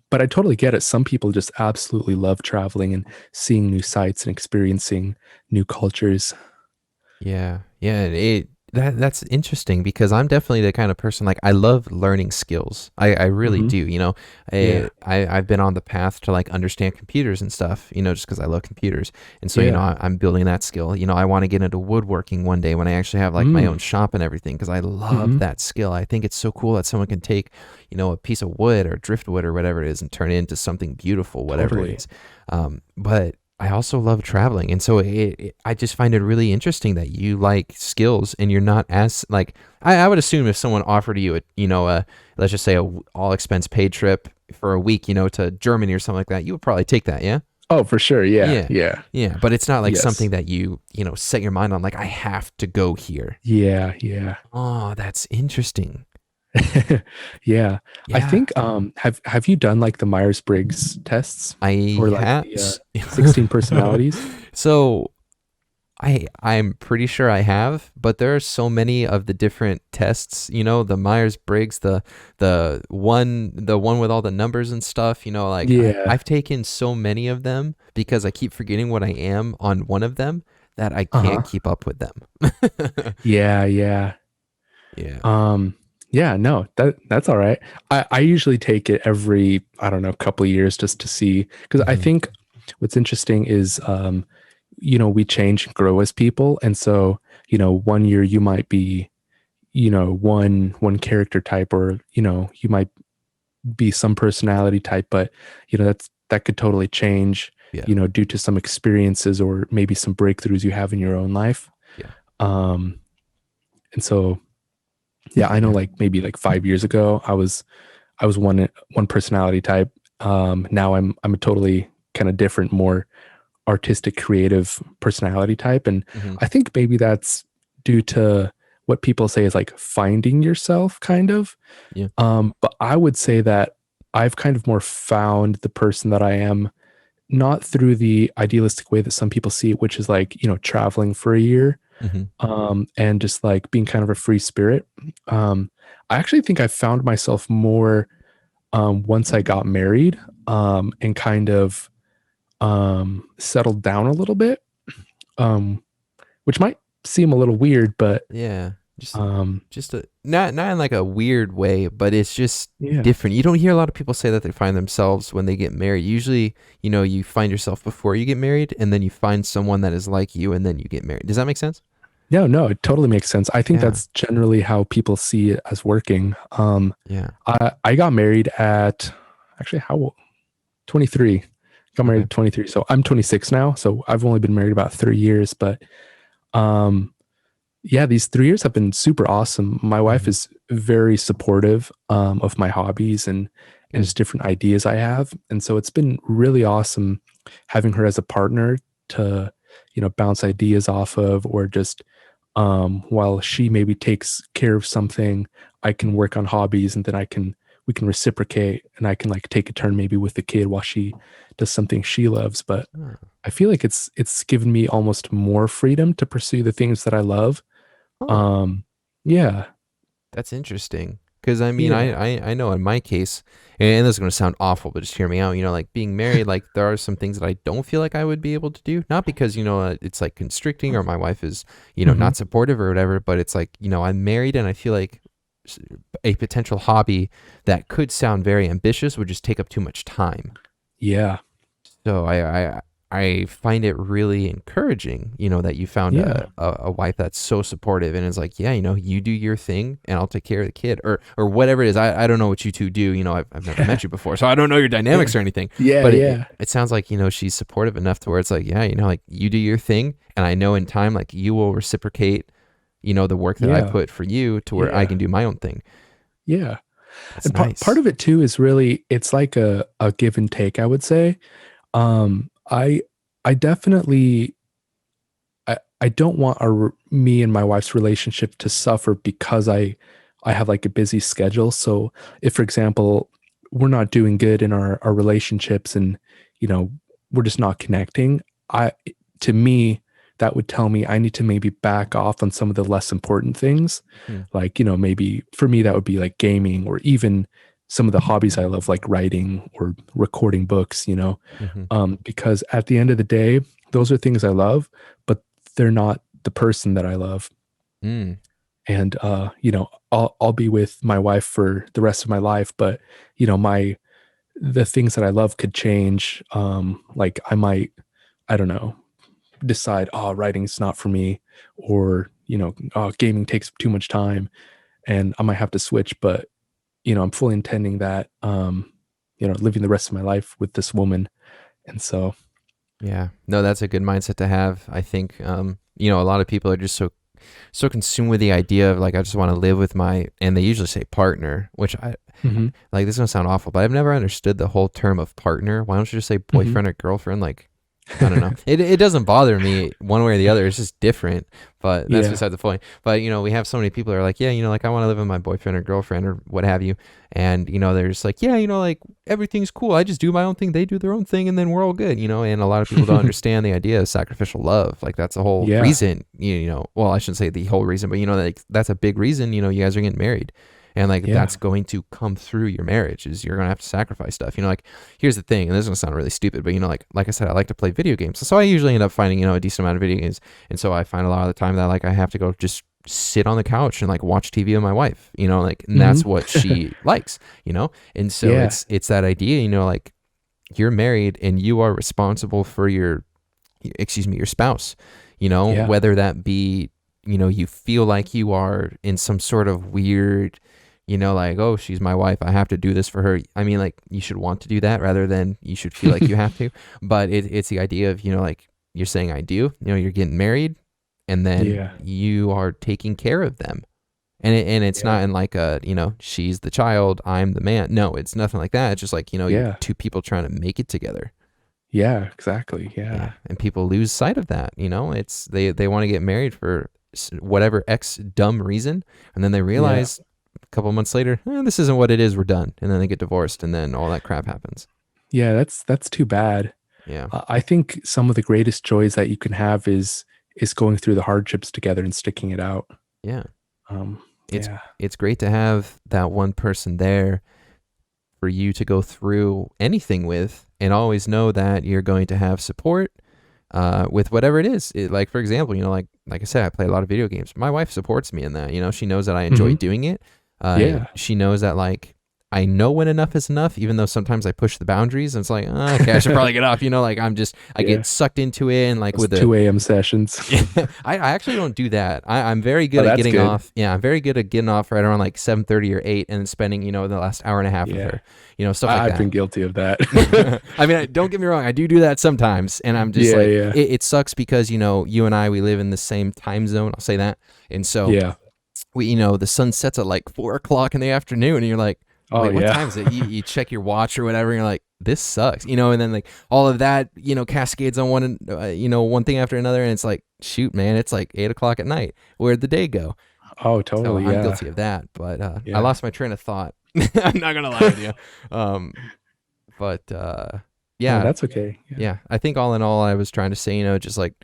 But I totally get it. Some people just absolutely love traveling and seeing new sights and experiencing new cultures. Yeah, yeah, that's interesting because I'm definitely the kind of person like I love learning skills. I really Hmm. do. Yeah. I've been on the path to like understand computers and stuff. Just because I love computers, and so Yeah. I'm building that skill. I want to get into woodworking one day when I actually have like my own Mm. shop and everything because I love Hmm. that skill. I think it's so cool that someone can take a piece of wood or driftwood or whatever it is and turn it into something beautiful, whatever it Totally. is. But I also love traveling, and so I just find it really interesting that you like skills, and you're not as like I would assume if someone offered you a let's just say a all expense paid trip for a week, to Germany or something like that, you would probably take that, yeah, Oh, for sure. Yeah. yeah, Yeah. yeah. But it's not like Yes. something that you set your mind on, like I have to go here. Yeah. Yeah. Oh, that's interesting. Yeah. I Yeah, think have you done like the Myers-Briggs tests I or like have. the 16 personalities? So I'm pretty sure I have, but there are so many of the different tests, the Myers-Briggs, the one with all the numbers and stuff, like Yeah. I've taken so many of them because I keep forgetting what I am on one of them that I Uh-huh. can't keep up with them. Yeah, yeah. Yeah. Um, yeah, no, that's all right. I usually take it every, I don't know, couple of years just to see, because I Hmm. think what's interesting is we change and grow as people. And so, one year you might be, one character type, or, you might be some personality type, but that could totally change, Yeah. due to some experiences or maybe some breakthroughs you have in your own life. Yeah. Um, and so yeah, I know Yeah. like maybe like 5 years ago, I was one personality type. Now I'm a totally kind of different, more artistic, creative personality type, and Hmm. I think maybe that's due to what people say is like finding yourself, kind of. Yeah. But I would say that I've kind of more found the person that I am, not through the idealistic way that some people see it, which is like traveling for a year, Hmm. and just like being kind of a free spirit. I actually think I found myself more once I got married, and kind of settled down a little bit, um, which might seem a little weird, but Yeah. Just um, just a not in like a weird way, but it's just yeah. different. You don't hear a lot of people say that they find themselves when they get married. Usually, you find yourself before you get married, and then you find someone that is like you, and then you get married. Does that make sense? No, no, it totally makes sense. I think Yeah. that's generally how people see it as working. Yeah. I got married at, actually, how old? 23. Got married Okay. at 23. So I'm 26 now. So I've only been married about 3 years, but um, yeah, these 3 years have been super awesome. My wife Hmm. is very supportive of my hobbies and Good. just different ideas I have. And so it's been really awesome having her as a partner to, bounce ideas off of, or just while she maybe takes care of something, I can work on hobbies, and then we can reciprocate, and I can like take a turn maybe with the kid while she does something she loves. But Oh. I feel like it's given me almost more freedom to pursue the things that I love. Huh. um, yeah, That's interesting. Because I mean, yeah, I know in my case, and this is going to sound awful, but just hear me out. Like being married, like there are some things that I don't feel like I would be able to do. Not because it's like constricting or my wife is hmm, not supportive or whatever, but it's like I'm married and I feel like s- a potential hobby that could sound very ambitious would just take up too much time. yeah, So I find it really encouraging, that you found yeah, a wife that's so supportive and is like, yeah, you do your thing and I'll take care of the kid or whatever it is. I don't know what you two do. I've never met you before, so I don't know your dynamics or anything. yeah, But it, yeah, it sounds like she's supportive enough to where it's like, yeah, like you do your thing, and I know in time like you will reciprocate, the work that I yeah, put for you to where I yeah, can do my own thing. yeah. That's And part nice. of it too is really, it's like a give and take, I would say. I definitely, I don't want me and my wife's relationship to suffer because I have like a busy schedule. So if, for example, we're not doing good in our relationships, and you know, we're just not connecting, I to me, that would tell me I need to maybe back off on some of the less important things. Hmm. Like, you know, maybe for me that would be like gaming, or even some of the hobbies I love, like writing or recording books, you know. Mm-hmm. Because at the end of the day, those are things I love, but they're not the person that I love. Mm. And you know, I'll be with my wife for the rest of my life, but you know, the things that I love could change. Like I might, I don't know, decide, oh, writing's not for me, or you know, oh, gaming takes too much time, and I might have to switch. But you know, I'm fully intending that, you know, living the rest of my life with this woman, and so Yeah. No, that's a good mindset to have. I think, a lot of people are just so consumed with the idea of like, I just want to live with and they usually say partner, which mhm, like, this is gonna sound awful, but I've never understood the whole term of partner. Why don't you just say mhm. boyfriend or girlfriend? Like, I don't know. It doesn't bother me one way or the other. It's just different, but that's Yeah. beside the point. But, we have so many people that are like, yeah, like I want to live with my boyfriend or girlfriend or what have you. And, they're just like, yeah, like everything's cool. I just do my own thing. They do their own thing and then we're all good, and a lot of people don't understand the idea of sacrificial love. Like that's the whole Yeah. reason, well, I shouldn't say the whole reason, but like that's a big reason, you guys are getting married. And like Yeah. that's going to come through your marriage is you're gonna have to sacrifice stuff. Like here's the thing, and this is gonna sound really stupid, but like I said, I like to play video games. So I usually end up finding, a decent amount of video games. And so I find a lot of the time that like I have to go just sit on the couch and like watch TV with my wife, like, and that's Mhm. what she likes, And so Yeah. it's that idea, like you're married and you are responsible for your spouse, Yeah. whether that be, you feel like you are in some sort of weird, like, oh, she's my wife, I have to do this for her. I mean, like, you should want to do that rather than you should feel like you have to. But it's the idea of, like, you're saying I do, you're getting married and then Yeah. you are taking care of them. And it's Yeah. not in like a, she's the child, I'm the man. No, it's nothing like that. It's just like, you're Yeah. two people trying to make it together. Yeah. Exactly. Yeah. Yeah. And people lose sight of that. It's they want to get married for whatever X dumb reason. And then they realize a couple of months later, this isn't what it is. We're done. And then they get divorced and then all that crap happens. Yeah. That's too bad. Yeah. I think some of the greatest joys that you can have is going through the hardships together and sticking it out. Yeah. It's Yeah. it's great to have that one person there for you to go through anything with and always know that you're going to have support with whatever it is. Like, for example, like I said, I play a lot of video games. My wife supports me in that. She knows that I enjoy Mhm. doing it. Yeah. She knows that, like, I know when enough is enough, even though sometimes I push the boundaries and it's like, okay, I should probably get off, like I Yeah. get sucked into it. And like Those with 2 a.m. sessions. I actually don't do that. I'm very good Oh, at that's getting good. off. Yeah, I'm very good at getting off right around like 7:30 or 8 and then spending, the last hour and a half with Yeah. her, stuff like I've that. been guilty of that. I mean, don't get me wrong. I do that sometimes. And I'm just Yeah, like, yeah. It sucks because, you and I, we live in the same time zone. I'll say that. And so Yeah. we, the sun sets at like 4 o'clock in the afternoon and you're like, Oh, wait, what yeah. time is it? You check your watch or whatever. And you're like, this sucks, and then like all of that, cascades on one thing after another. And it's like, shoot, man, it's like 8 o'clock at night. Where'd the day go? Oh, totally. So I'm Yeah. guilty of that, but I Yeah. lost my train of thought. I'm not gonna lie with you. But yeah, No, that's okay. yeah. I think all in all, I was trying to say, just like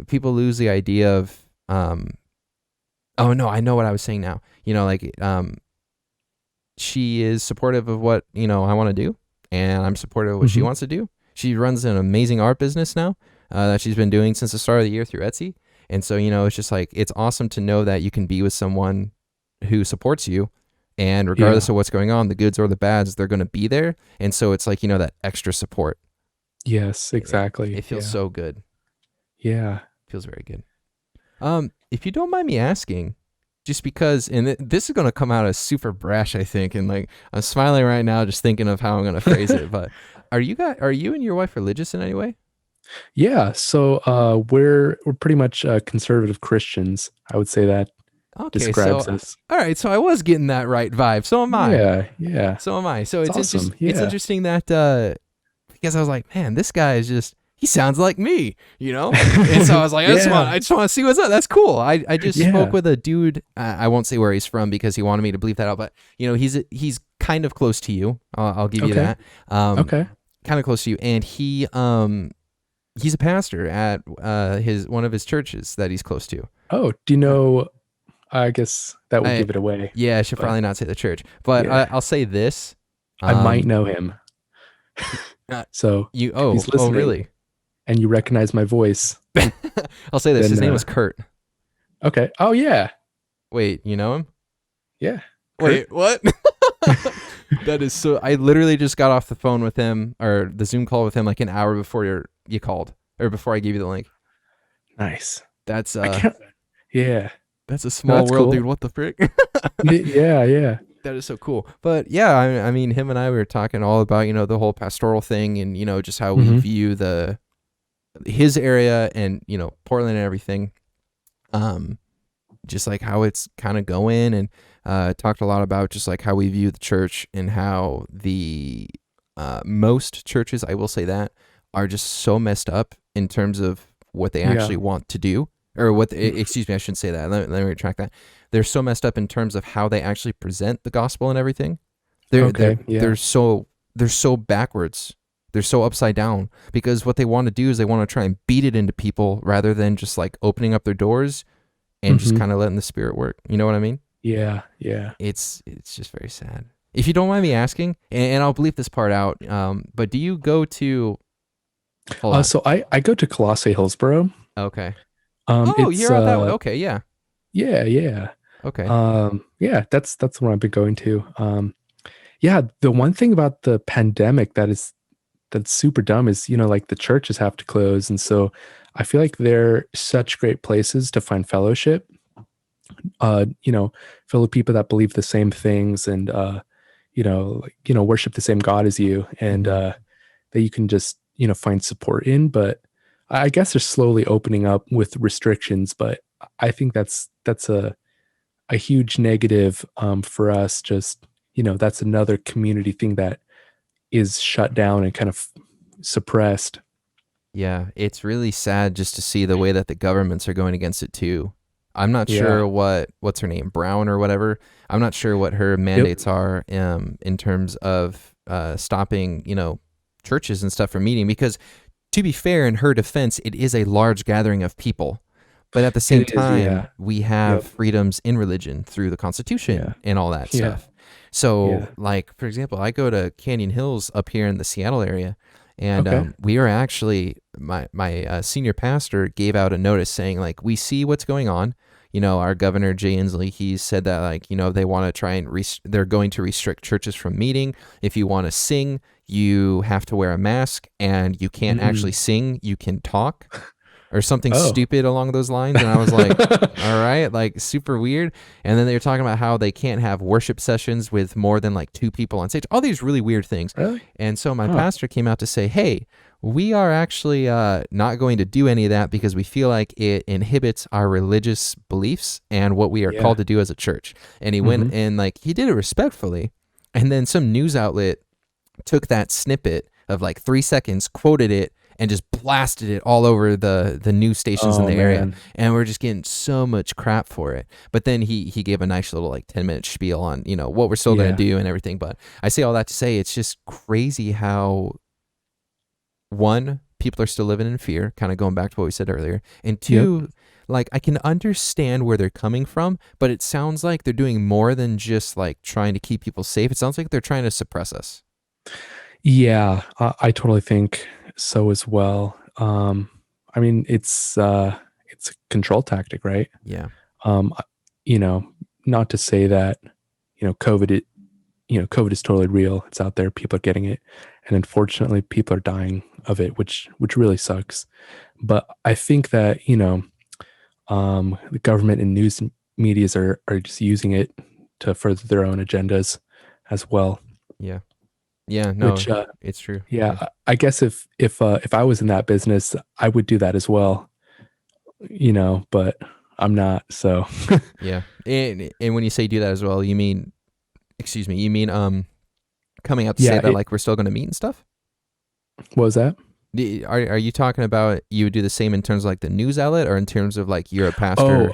people lose the idea of, oh no, I know what I was saying now. Like she is supportive of what I want to do, and I'm supportive of what she Mhm. wants to do. She runs an amazing art business now that she's been doing since the start of the year through Etsy. And so, it's just like, it's awesome to know that you can be with someone who supports you, and regardless of what's going on, the goods or the bads, they're going to be there. And so it's like, that extra support. Yes, exactly. It feels so good. Yeah. Feels very good. If you don't mind me asking, just because, and this is going to come out as super brash, I think, and like I'm smiling right now just thinking of how I'm going to phrase it, but are you and your wife religious in any way? Yeah. So we're pretty much conservative Christians. I would say that Okay, describes so us. all right, so I was getting that right vibe. So am I. Yeah. Yeah. So am I. So It's awesome. it's Yeah. interesting that because I was like, man, this guy is just, he sounds like me, And so I was like, I just want to see what's up. That's cool. I just spoke with a dude. I won't say where he's from because he wanted me to bleep that out, but he's kind of close to you. I'll give you Okay. that. Okay. Kind of close to you, and he's a pastor at his one of his churches that he's close to. Oh, do you know? I guess that would I give it away. Yeah, I should But probably not say the church, but yeah, I'll say this. I might Um, know him. uh, So you if he's listening really? and you recognize my voice, I'll say this. then His name was Kurt. okay. Oh yeah, Wait, you know him? yeah. Kurt. Wait, what? That is so. I literally just got off the phone with him or the Zoom call with him like an hour before you called or before I gave you the link. Nice. That's I can't. Yeah. that's a No, small that's world, cool. dude. What the frick? Yeah. Yeah. That is so cool. But yeah, I mean, him and I were talking all about the whole pastoral thing and just how we Hmm. view his area and Portland and everything. Just like how it's kind of going, and talked a lot about just like how we view the church and how the most churches, I will say that, are just so messed up in terms of what they Yeah. actually want to do, or excuse me, I shouldn't say that. Let me retract that. They're so messed up in terms of how they actually present the gospel and everything. They're they're Okay. Yeah. they're so they're so backwards. They're so upside down because what they want to do is they want to try and beat it into people rather than just like opening up their doors and just Hmm. kind of letting the spirit work. You know what I mean? Yeah. Yeah. It's just very sad. If you don't mind me asking, and I'll bleep this part out, but do you go to? Hold on. So I go to Colossae Hillsboro. Okay. Oh, It's you're out that way. Okay, yeah. yeah. Yeah. Okay. Yeah. That's what I've been going to. Yeah. The one thing about the pandemic that's super dumb is like the churches have to close, and so I feel like they're such great places to find fellowship. Fellow people that believe the same things, and worship the same God as you, and Mhm. that you can just find support in. But I guess they're slowly opening up with restrictions, but I think that's a huge negative for us. Just that's another community thing that is shut down and kind of suppressed. Yeah, it's really sad just to see the way that the governments are going against it too. I'm not Yeah. sure what's her name, Brown or whatever. I'm not sure what her Yep. mandates are in terms of stopping, churches and stuff from meeting. Because to be fair, in her defense, it is a large gathering of people. But at the same It is. time, Yeah. we have Yep. freedoms in religion through the Yeah. Constitution and all that Yeah. stuff. So, Yeah. like, for example, I go to Canyon Hills up here in the Seattle area, and Okay. we are actually, my senior pastor gave out a notice saying, like, we see what's going on. Our governor, Jay Inslee, he said that, like, they want to try and they're going to restrict churches from meeting. If you want to sing, you have to wear a mask, and you can't actually Mm. sing, you can talk or something Oh. stupid along those lines. And I was like, all right, like super weird. And then they were talking about how they can't have worship sessions with more than like 2 people on stage, all these really weird things. Really? And so my Huh. pastor came out to say, hey, we are actually not going to do any of that because we feel like it inhibits our religious beliefs and what we are Yeah. called to do as a church. And he went and like he did it respectfully. And then some news outlet took that snippet of like 3 seconds, quoted it, and just blasted it all over the news stations in Oh, the area. man. And we're just getting so much crap for it. But then he gave a nice little like 10-minute spiel on, what we're still going Yeah. to do and everything. But I say all that to say it's just crazy how, one, people are still living in fear, kind of going back to what we said earlier. And two, like I can understand where they're coming from, but it sounds like they're doing more than just like trying to keep people safe. It sounds like they're trying to suppress us. Yeah, I totally think so as well. I mean, it's a control tactic, right? Yeah. Um, you know, Not to say that COVID, COVID is totally real. It's out there. People are getting it, and unfortunately, people are dying of it, which really sucks. But I think that the government and news medias are just using it to further their own agendas as well. Yeah. Yeah. No, Which it's true. yeah, I guess if I was in that business, I would do that as well. But I'm not. So Yeah. And when you say do that as well, you mean, excuse me, you mean coming out to say yeah, that like we're still going to meet and stuff? what was that? Are you talking about you would do the same in terms of like the news outlet or in terms of like you're a pastor?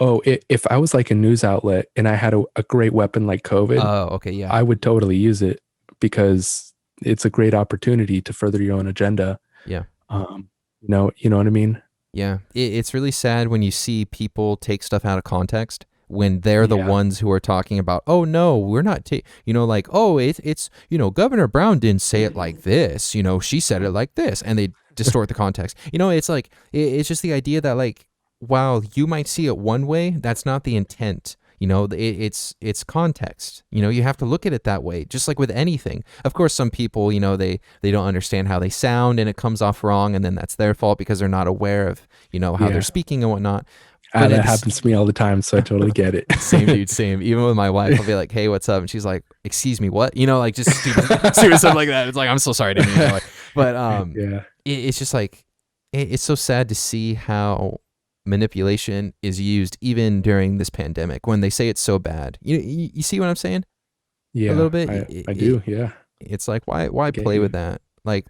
If I was like a news outlet and I had a great weapon like COVID, Oh, okay, yeah. I would totally use it. because it's a great opportunity to further your own agenda. Yeah. You know what I mean? Yeah. It's really sad when you see people take stuff out of context when they're the Yeah. ones who are talking about, oh no, we're not, like, oh, it's, Governor Brown didn't say it like this, she said it like this, and they distort the context. It's like, it's just the idea that, like, while you might see it one way, that's not the intent. It's context. You have to look at it that way, just like with anything. Of course, some people, they don't understand how they sound and it comes off wrong, and then that's their fault because they're not aware of, how they're Yeah. speaking and whatnot. But That happens to me all the time, so I totally get it. same, dude, same. Even with my wife, I'll be like, hey, what's up? And she's like, excuse me, what? Like just stupid stuff like that. It's like, I'm so sorry to me. But Yeah. it's just like, it's so sad to see how manipulation is used even during this pandemic when they say it's so bad. You see what I'm saying? Yeah. A little bit. I do. Yeah. It's like, why Get play you. with that? Like,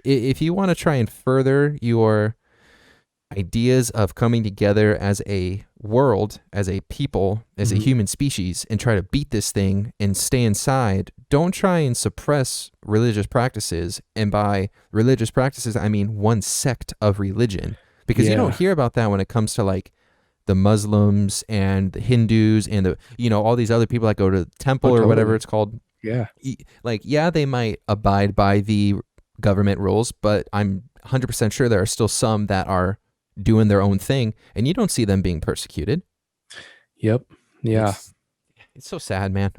if you want to try and further your ideas of coming together as a world, as a people, as a human species, and try to beat this thing and stay inside, don't try and suppress religious practices. And by religious practices, I mean one sect of religion, because you don't hear about that when it comes to like the Muslims and the Hindus and the, all these other people that go to the temple or whatever it's called. Yeah. Like, yeah, they might abide by the government rules, but I'm 100% sure there are still some that are doing their own thing, and you don't see them being persecuted. Yep. Yeah. It's so sad, man.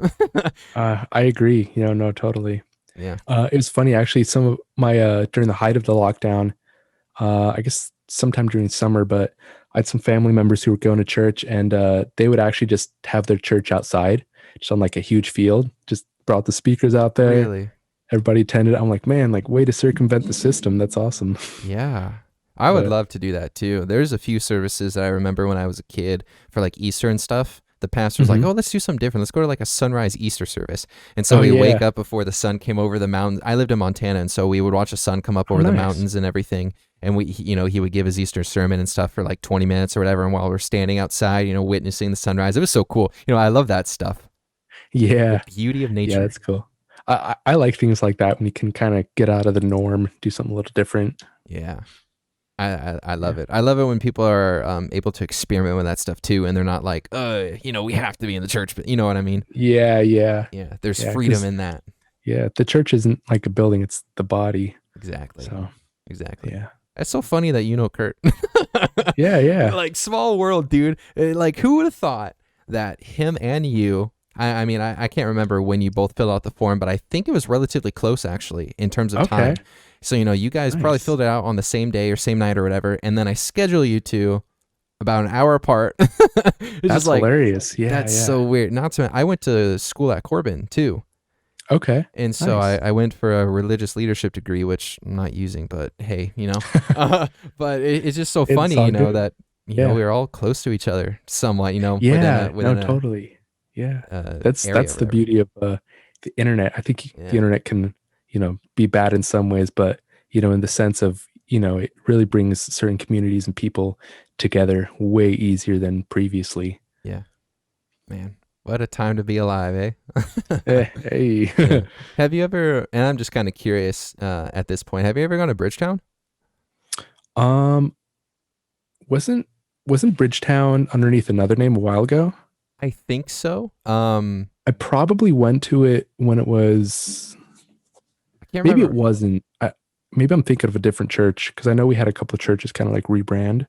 I agree. No, totally. Yeah. It was funny actually. Some of my during the height of the lockdown, I guess sometime during summer, but I had some family members who were going to church, and they would actually just have their church outside, just on like a huge field. Just brought the speakers out there. Really? Everybody attended. I'm like, man, like way to circumvent the system. That's awesome. Yeah. I would love to do that too. There's a few services that I remember when I was a kid for like Easter and stuff. The pastor was like, oh, let's do something different. Let's go to like a sunrise Easter service. And so we wake up before the sun came over the mountains. I lived in Montana, and so we would watch the sun come up over the mountains and everything. And he would give his Easter sermon and stuff for like 20 minutes or whatever. And while we're standing outside, witnessing the sunrise, it was so cool. I love that stuff. Yeah. The beauty of nature. Yeah, that's cool. I like things like that when you can kind of get out of the norm, do something a little different. Yeah. I love it. I love it when people are able to experiment with that stuff too, and they're not like, we have to be in the church, but you know what I mean? Yeah. Yeah. There's freedom in that. Yeah. The church isn't like a building, it's the body. Exactly. So, exactly. yeah. That's so funny that Kurt. Yeah. Like, small world, dude. Like, who would have thought that him and you, I mean, I can't remember when you both filled out the form, but I think it was relatively close actually in terms of time. So, you guys probably filled it out on the same day or same night or whatever. And then I schedule you two about an hour apart. It's that's like, hilarious. Yeah. That's so weird. I went to school at Corbin too. Okay. And so I went for a religious leadership degree, which I'm not using, but hey, but it's just so funny, that, we're all close to each other somewhat, Yeah. within totally. Yeah. That's area the beauty of the internet. I think the internet can, be bad in some ways, but, in the sense of, it really brings certain communities and people together way easier than previously. Yeah. Man, what a time to be alive, eh? Hey. Yeah. Have you ever, and I'm just kind of curious at this point, have you ever gone to Bridgetown? Wasn't Bridgetown underneath another name a while ago? I think so. I probably went to it when it was. I can't Maybe remember. it wasn't. Maybe I'm thinking of a different church, because I know we had a couple of churches kind of like rebrand.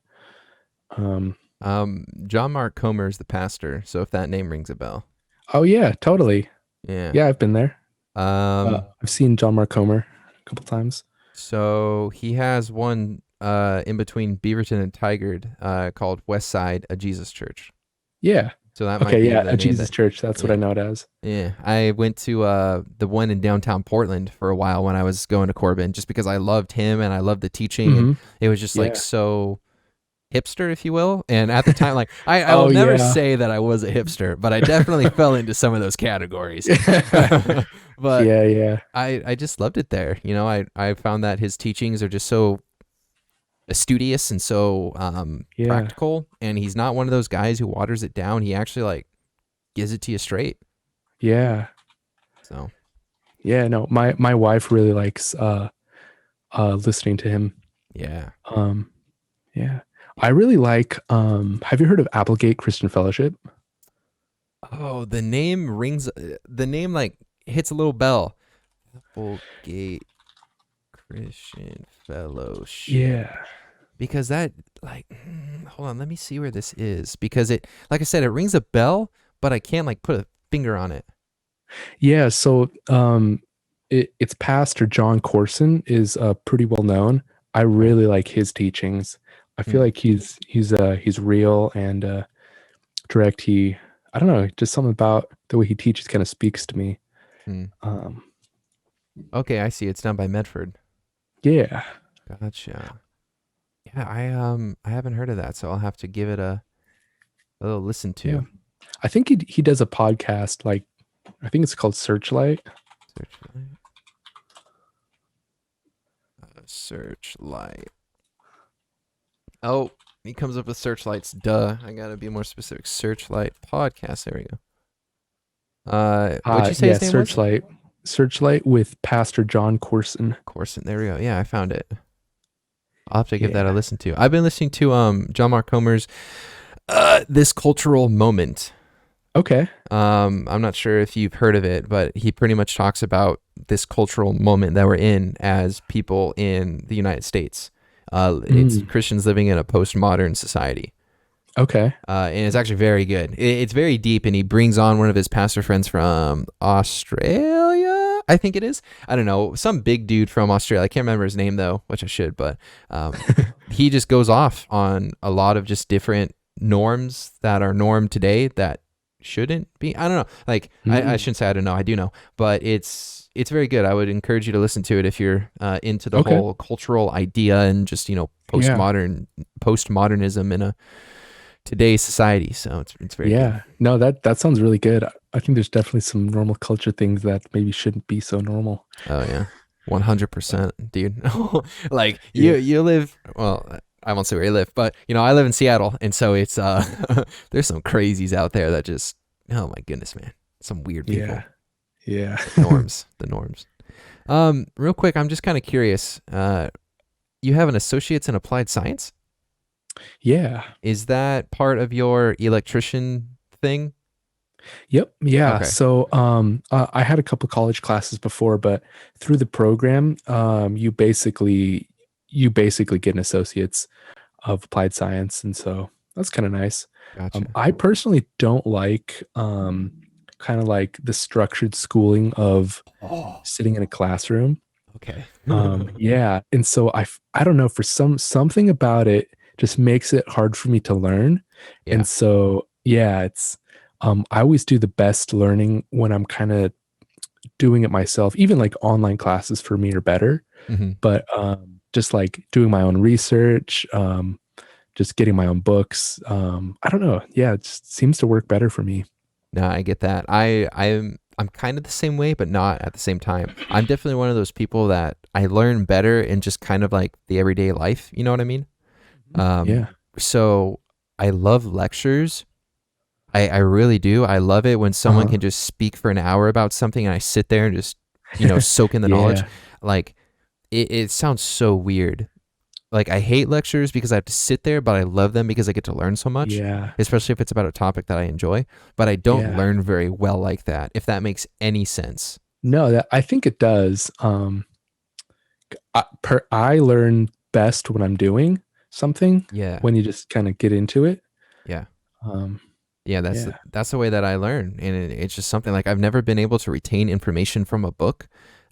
John Mark Comer is the pastor, so if that name rings a bell. Oh yeah, totally. Yeah. Yeah, I've been there. I've seen John Mark Comer a couple times. So he has one in between Beaverton and Tigard called West Side, a Jesus Church. Yeah. So that might be a Jesus Church. That's what I know it as. Yeah, I went to the one in downtown Portland for a while when I was going to Corbin, just because I loved him and I loved the teaching, and it was just like so hipster, if you will. And at the time, like I will never say that I was a hipster, but I definitely fell into some of those categories. But I just loved it there. I found that his teachings are just so studious and so practical, and he's not one of those guys who waters it down. He actually like gives it to you straight. Yeah. So Yeah, no, my wife really likes listening to him. Yeah. Um, yeah. I really like have you heard of Applegate Christian Fellowship? Oh, the name rings. The name like hits a little bell. Applegate Christian Fellowship. Yeah. Because that like, hold on, let me see where this is because it, like I said, it rings a bell, but I can't like put a finger on it. Yeah, so it's Pastor John Corson is pretty well known. I Okay. really like his teachings. I feel Hmm. like he's real and direct. I don't know, just something about the way he teaches kind of speaks to me. Hmm. Um, Okay, I see. It's down by Medford. yeah, Gotcha. Yeah, I haven't heard of that, so I'll have to give it a little listen yeah. to. I think he does a podcast like I think it's called Searchlight. Searchlight. Searchlight. Oh, he comes up with searchlights. Duh. I gotta be more specific. Searchlight podcast. There we go. What'd you say Yeah, his name was? Searchlight with Pastor John Corson. Corson. There we go. Yeah, I found it. I'll have to give that a Yeah. listen to. I've been listening to John Mark Comer's This Cultural Moment. Okay. I'm not sure if you've heard of it, but he pretty much talks about this cultural moment that we're in as people in the United States. It's Mm, Christians living in a postmodern society. okay. And it's actually very good. It's very deep, and he brings on one of his pastor friends from Australia, I think it is. I don't know, some big dude from Australia. I can't remember his name though, which I should. But he just goes off on a lot of just different norms that are norm today that shouldn't be. I don't know. Like I Mm, shouldn't say I don't know. I do know, but it's very good. I would encourage you to listen to it if you're into the okay. whole cultural idea and just Yeah. postmodernism in a today's society. So it's very good. Yeah. No, that sounds really good. I think there's definitely some normal culture things that maybe shouldn't be so normal. Oh yeah, But 100%, dude. Like you yeah. you live well. I won't say where you live, but I live in Seattle, and so it's there's some crazies out there that just, oh my goodness, man, some weird Yeah. people. Yeah. The norms. Real quick, I'm just kind of curious. You have an associate's in applied science. Yeah. Is that part of your electrician thing? Yep. Yeah. Okay. So I had a couple college classes before, but through the program, you basically get an associate's of applied science. And so that's kind of nice. Gotcha. I personally don't like kind of like the structured schooling of Oh. sitting in a classroom. Okay. Yeah. And so I don't know, for something about it just makes it hard for me to learn. Yeah. And so yeah, it's I always do the best learning when I'm kind of doing it myself. Even like online classes for me are better, Hmm. but just like doing my own research, just getting my own books. I don't know. Yeah, it just seems to work better for me. No, I get that. I'm kind of the same way, but not at the same time. I'm definitely one of those people that I learn better in just kind of like the everyday life. You know what I mean? Mhm. Um, Yeah. so I love lectures. I really do. I love it when someone Uh-huh. can just speak for an hour about something and I sit there and just, soak in the knowledge. Yeah. Like it sounds so weird. Like I hate lectures because I have to sit there, but I love them because I get to learn so much, Yeah. especially if it's about a topic that I enjoy. But I don't Yeah. learn very well like that, if that makes any sense. No, I think it does. I learn best when I'm doing something, Yeah. when you just kind of get into it. Yeah. Um, Yeah, yeah. that's the way that I learn, and it's just something like I've never been able to retain information from a book.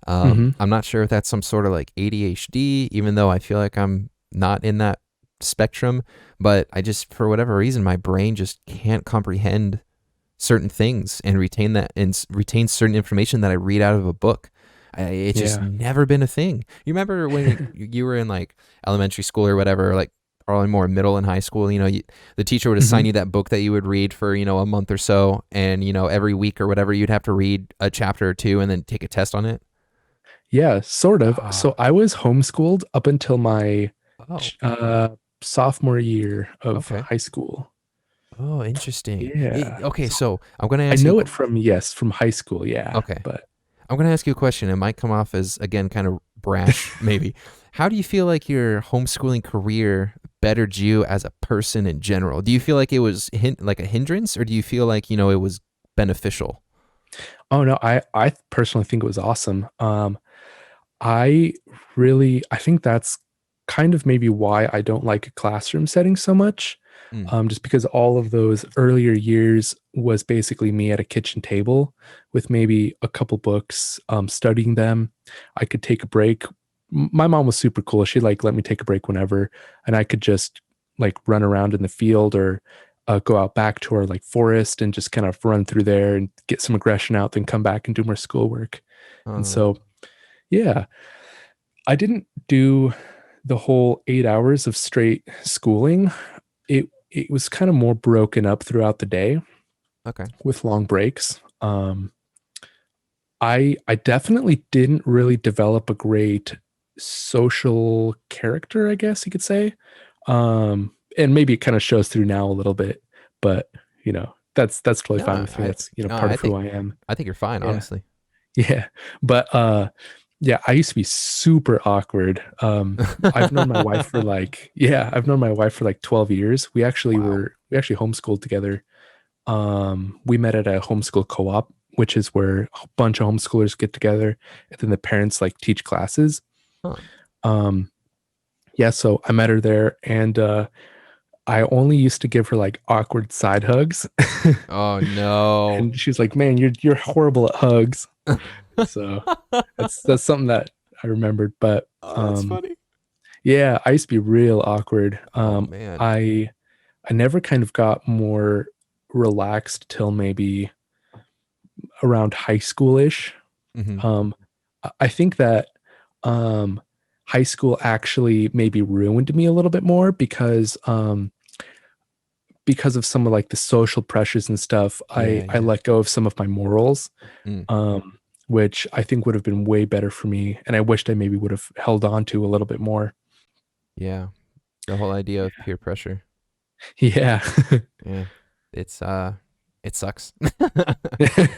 Hmm. I'm not sure if that's some sort of like ADHD, even though I feel like I'm not in that spectrum, but I just, for whatever reason, my brain just can't comprehend certain things and retain that and retain certain information that I read out of a book. It's just Yeah. never been a thing. You remember when you were in like elementary school or whatever, like probably more middle and high school, the teacher would assign Hmm. you that book that you would read for, a month or so. And, every week or whatever, you'd have to read a chapter or two and then take a test on it. Yeah, sort of. So Ah, I was homeschooled up until my oh, uh, sophomore year of okay. high school. Oh, interesting. Yeah. Okay, So so I'm going to I ask you, know it from, yes, from high school. Yeah. okay. But I'm going to ask you a question. It might come off as, again, kind of brash, maybe. How do you feel like your homeschooling career bettered you as a person in general? Do you feel like it was like a hindrance, or do you feel like, it was beneficial? Oh no, I personally think it was awesome. I think that's kind of maybe why I don't like a classroom setting so much. Mm. Just because all of those earlier years was basically me at a kitchen table with maybe a couple books, studying them. I could take a break. My mom was super cool. She like let me take a break whenever, and I could just like run around in the field or go out back to our like forest and just kind of run through there and get some aggression out, then come back and do more schoolwork. And Uh, so, yeah, I didn't do the whole 8 hours of straight schooling. It was kind of more broken up throughout the day okay. with long breaks. I definitely didn't really develop a great social character, I guess you could say. And maybe it kind of shows through now a little bit, but that's totally No, fine with me. That's no, part of who I am. I think you're fine, Yeah. honestly. Yeah. But yeah, I used to be super awkward. I've known my wife for like 12 years. Wow. We actually homeschooled together. We met at a homeschool co-op, which is where a bunch of homeschoolers get together and then the parents like teach classes. Huh. Um, yeah, so I met her there and I only used to give her like awkward side hugs. Oh no. And she's like, "Man, you're horrible at hugs." So that's something that I remembered. But Oh, that's funny. yeah, I used to be real awkward. Oh man. I never kind of got more relaxed till maybe around high school-ish. Hmm. Um, I think that high school actually maybe ruined me a little bit more because of some of like the social pressures and stuff. Yeah, I yeah. let go of some of my morals, Mm, which I think would have been way better for me, and I wished I maybe would have held on to a little bit more. yeah. The whole idea of peer pressure. Yeah. Yeah. It's it sucks. It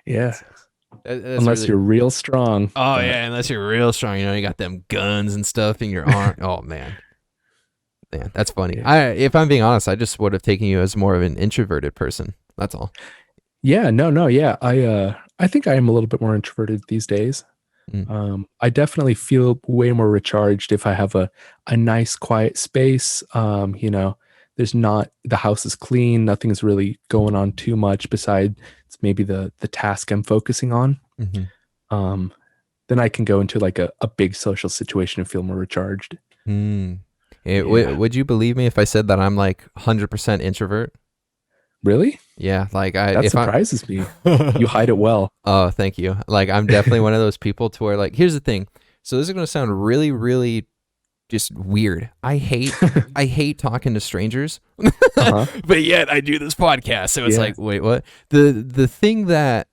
Yeah. sucks. That's Unless really. you're real strong. Oh But yeah, unless you're real strong, you got them guns and stuff in your arm. Oh man. Man, that's funny. yeah. If I'm being honest, I just would have taken you as more of an introverted person. That's all. Yeah, no, yeah. I think I am a little bit more introverted these days. Mm, I definitely feel way more recharged if I have a nice quiet space. There's not the house is clean, nothing's really going on too much besides maybe the task I'm focusing on. hmm. Um, then I can go into like a big social situation and feel more recharged. Mm. Yeah. Would you believe me if I said that I'm like 100% introvert? Really? Yeah, like I That if I surprises me. You hide it well. Oh, thank you. Like I'm definitely one of those people to where like here's the thing. So this is going to sound really really just weird. I hate talking to strangers. Uh-huh. But yet I do this podcast. So it's Yeah. like, wait, what? The thing that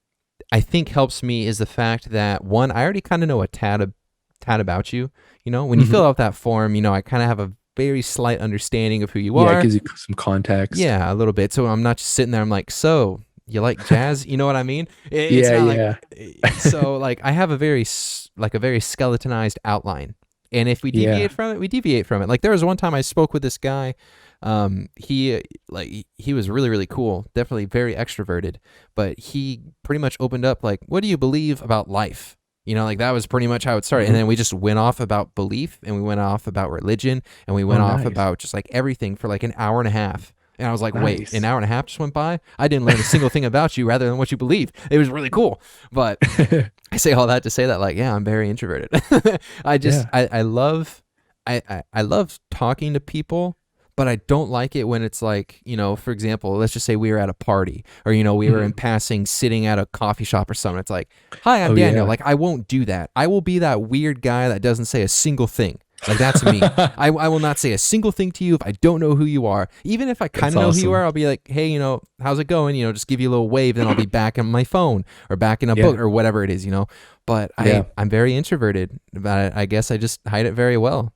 I think helps me is the fact that one, I already kind of know a tad about you. When you Hmm. fill out that form, I kind of have a very slight understanding of who you Yeah, it are. gives you some context. Yeah, a little bit. So I'm not just sitting there. I'm like, so you like jazz? You know what I mean? It's Yeah, not like yeah. so. Like I have a very skeletonized outline, and if we Yeah. deviate from it, we deviate from it. Like there was one time I spoke with this guy. He was really really cool. Definitely very extroverted, but he pretty much opened up like, what do you believe about life? Like that was pretty much how it started. And Mhm. then we just went off about belief and we went off about religion and we Oh, went off nice. about just like everything for like an hour and a half. And I was like, wait, an Nice. hour and a half just went by? I didn't learn a single thing about you rather than what you believe. It was really cool. But I say all that to say that, like, yeah, I'm very introverted. I just, Yeah. I love, I love talking to people, but I don't like it when it's like, for example, let's just say we were at a party or, we were in Mhm. passing sitting at a coffee shop or something. It's like, hi, I'm Oh, Daniel. yeah. Like, I won't do that. I will be that weird guy that doesn't say a single thing. Like, that's me. I will not say a single thing to you if I don't know who you are. Even if I kind That's of know who you are, awesome. I'll be like, hey, how's it going? Just give you a little wave, then I'll be back on my phone or back in a Yeah. book or whatever it is. But Yeah. I'm very introverted, but I guess I just hide it very well.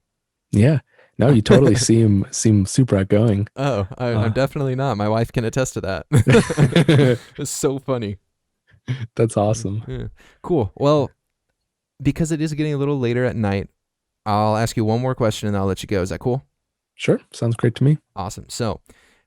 Yeah. No, you totally seem super outgoing. Oh, I'm Uh, definitely not. My wife can attest to that. It's so funny. That's awesome. Yeah. Cool. Well, because it is getting a little later at night, I'll ask you one more question and I'll let you go. Is that cool? Sure. Sounds great to me. Awesome. So,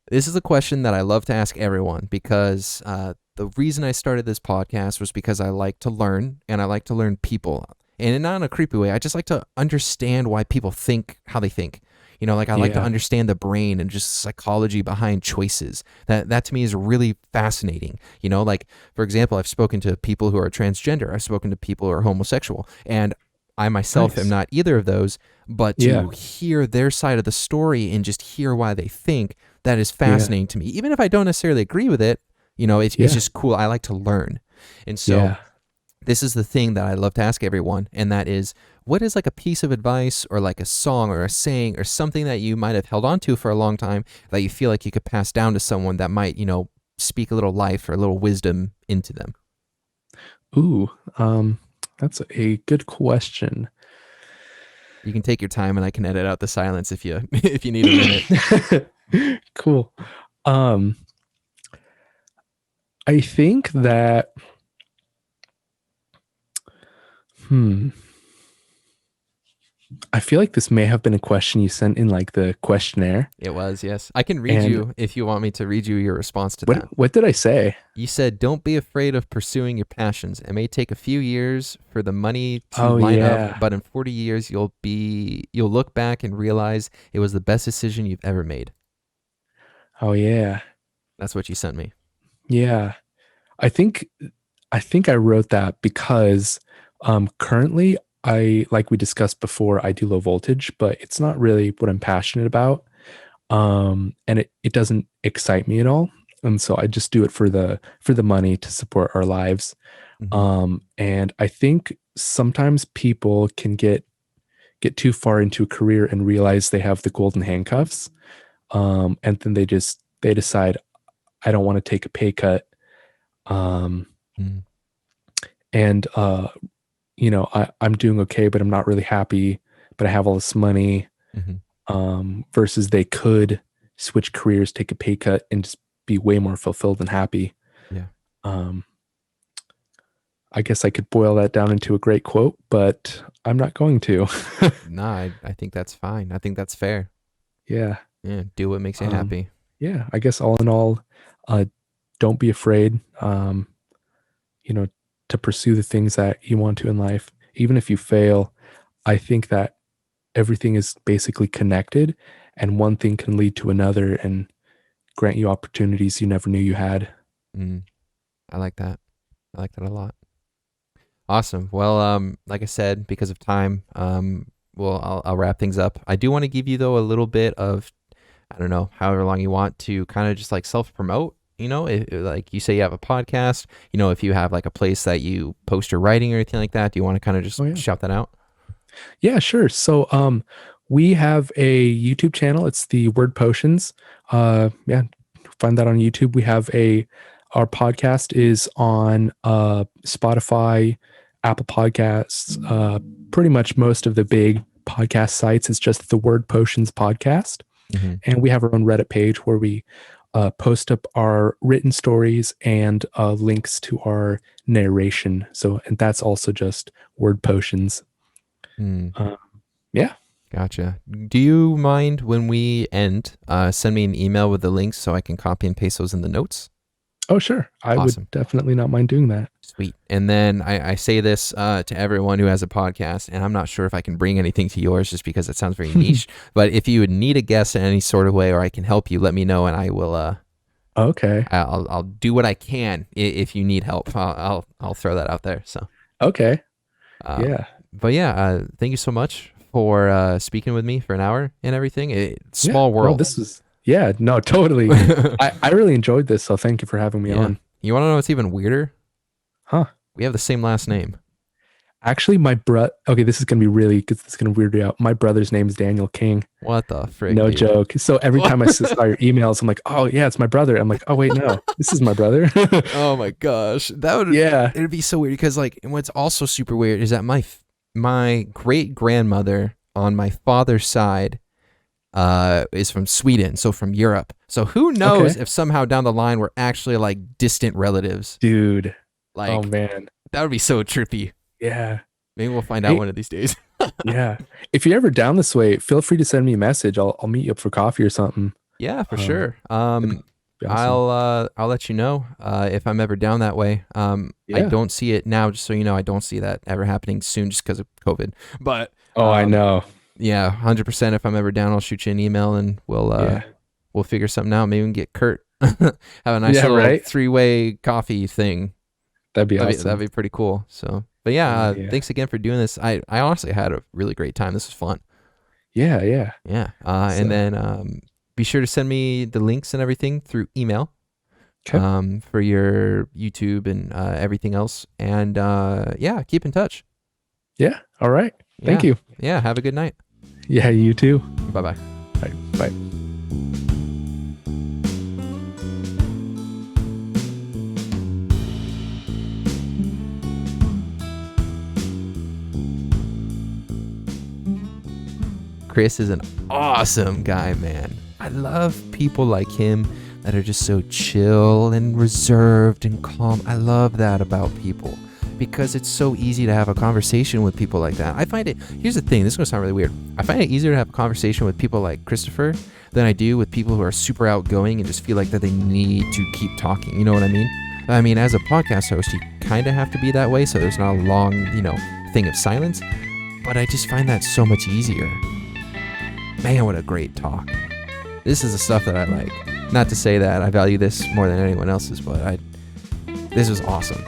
this is a question that I love to ask everyone because the reason I started this podcast was because I like to learn and I like to learn people. And not in a creepy way. I just like to understand why people think how they think. Like I like to Yeah. understand the brain and just psychology behind choices. That to me is really fascinating. Like for example, I've spoken to people who are transgender. I've spoken to people who are homosexual, and I myself am Nice. not either of those. But Yeah. to hear their side of the story and just hear why they think, that is Yeah. fascinating to me. Even if I don't necessarily agree with it, it's Yeah. just cool. I like to learn, and so Yeah. this is the thing that I love to ask everyone, and that is, what is like a piece of advice or like a song or a saying or something that you might have held on to for a long time that you feel like you could pass down to someone that might, speak a little life or a little wisdom into them? Ooh. That's a good question. You can take your time and I can edit out the silence if you if you need a minute. Cool. Um, I think that hmm. I feel like this may have been a question you sent in like the questionnaire. It was, yes. I can read And you if you want me to read you your response to what that. what did I say? You said, "Don't be afraid of pursuing your passions. It may take a few years for the money to Oh line up, yeah. but in 40 years you'll look back and realize it was the best decision you've ever made." Oh yeah. That's what you sent me. Yeah. I think I wrote that because currently I like we discussed before, I do low voltage, but it's not really what I'm passionate about. And it doesn't excite me at all. And so I just do it for the money to support our lives. Hmm. And I think sometimes people can get too far into a career and realize they have the golden handcuffs. And then they decide I don't want to take a pay cut. Um, Hmm. and I'm doing okay, but I'm not really happy, but I have all this money. Hmm. Versus they could switch careers, take a pay cut, and just be way more fulfilled and happy. Yeah. Um, I guess I could boil that down into a great quote, but I'm not going to. Nah, I think that's fine. I think that's fair. Yeah. Yeah. Do what makes you Um, happy. yeah. I guess all in all, uh, don't be afraid, you know, to pursue the things that you want to in life. Even if you fail, I think that everything is basically connected and one thing can lead to another and grant you opportunities you never knew you had. Mm, I like that. I like that a lot. Awesome. Well, like I said, because of time, well, I'll wrap things up. I do want to give you though a little bit of, I don't know, however long you want to kind of just like self promote. Like you say you have a podcast. If you have like a place that you post your writing or anything like that, do you want to kind of just Oh yeah. shout that out? Yeah, sure. So we have a YouTube channel. It's the Word Potions. Yeah, find that on YouTube. We have our podcast is on Spotify, Apple Podcasts, pretty much most of the big podcast sites. It's just the Word Potions podcast. Hmm. And we have our own Reddit page where we post up our written stories and links to our narration. So, and that's also just Word Potions. Mm, Uh, yeah. gotcha. Do you mind when we end, send me an email with the links so I can copy and paste those in the notes? Oh, sure. I would Awesome. definitely not mind doing that. Sweet. And then I say this to everyone who has a podcast, and I'm not sure if I can bring anything to yours just because it sounds very niche. But if you would need a guest in any sort of way, or I can help you, let me know, and I will. Okay. I'll do what I can if you need help. I'll throw that out there. So. Okay. Um, Yeah. but yeah, thank you so much for speaking with me for an hour and everything. Yeah. Small No, world. this was, yeah, no, totally. I really enjoyed this. So thank you for having me Yeah. on. You want to know what's even weirder? Huh. We have the same last name. Actually, okay, this is going to be this is going to weird you out. My brother's name is Daniel King. What the frick, No dude? joke. So every time I saw your emails, I'm like, oh, yeah, it's my brother. I'm like, oh, wait, no, this is my brother. Oh my gosh, that would Yeah. it'd be so weird because like, and what's also super weird is that my great grandmother on my father's side is from Sweden, so from Europe. So who knows Okay. if somehow down the line we're actually like distant relatives? Dude, Oh Like, man. that would be so trippy. Yeah. Maybe we'll find out Hey, one of these days. yeah. If you're ever down this way, feel free to send me a message. I'll meet you up for coffee or something. Yeah, for Um, sure. that'd be awesome. I'll let you know if I'm ever down that way. I Yeah. don't see it now, just so you know. I don't see that ever happening soon, just because of COVID. But Oh, I know. yeah, 100%. If I'm ever down, I'll shoot you an email and Yeah. we'll figure something out. Maybe we can get Kurt have a nice Yeah, little right? three-way coffee thing. That'd be That'd awesome. be pretty cool. So, but yeah, Yeah, yeah. thanks again for doing this. I honestly had a really great time. This was fun. Yeah, yeah. Yeah. And So, then be sure to send me the links and everything through email okay. for your YouTube and everything else. And yeah, keep in touch. Yeah. All right. Thank Yeah. you. Yeah. Have a good night. Yeah, you too. Bye bye. Bye. Bye. Chris is an awesome guy, man. I love people like him that are just so chill and reserved and calm. I love that about people because it's so easy to have a conversation with people like that. I find it, here's the thing, this is going to sound really weird. I find it easier to have a conversation with people like Christopher than I do with people who are super outgoing and just feel like that they need to keep talking. You know what I mean? I mean, as a podcast host, you kind of have to be that way, so there's not a long, thing of silence. But I just find that so much easier. Man, what a great talk. This is the stuff that I like. Not to say that I value this more than anyone else's, but this was awesome.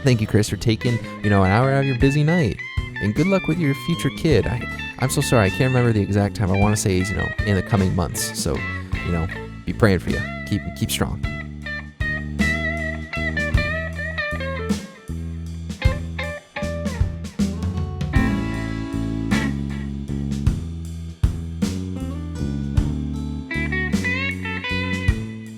Thank you, Chris, for taking, an hour out of your busy night. And good luck with your future kid. I'm so sorry, I can't remember the exact time. I want to say he's, in the coming months. So, be praying for you. Keep strong.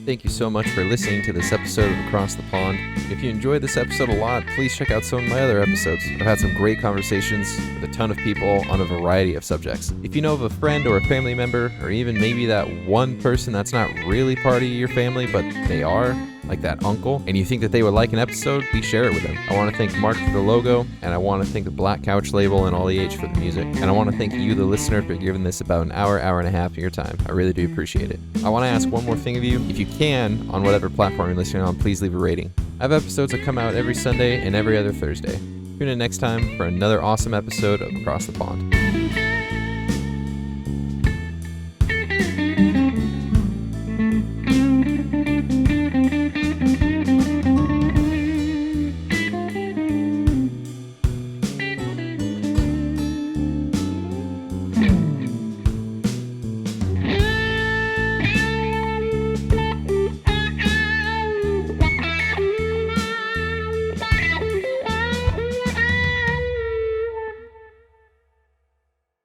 Thank you so much for listening to this episode of Across the Pond. If you enjoyed this episode a lot, please check out some of my other episodes. I've had some great conversations with a ton of people on a variety of subjects. If you know of a friend or a family member, or even maybe that one person that's not really part of your family, but they are, like that uncle, and you think that they would like an episode, please share it with them. I want to thank Mark for the logo, and I want to thank the Black Couch label and All the H for the music. And I want to thank you, the listener, for giving this about an hour and a half of your time. I really do appreciate it. I want to ask one more thing of you. If you can, on whatever platform you're listening on, please leave a rating. I have episodes that come out every Sunday and every other Thursday. Tune in next time for another awesome episode of Across the Pond.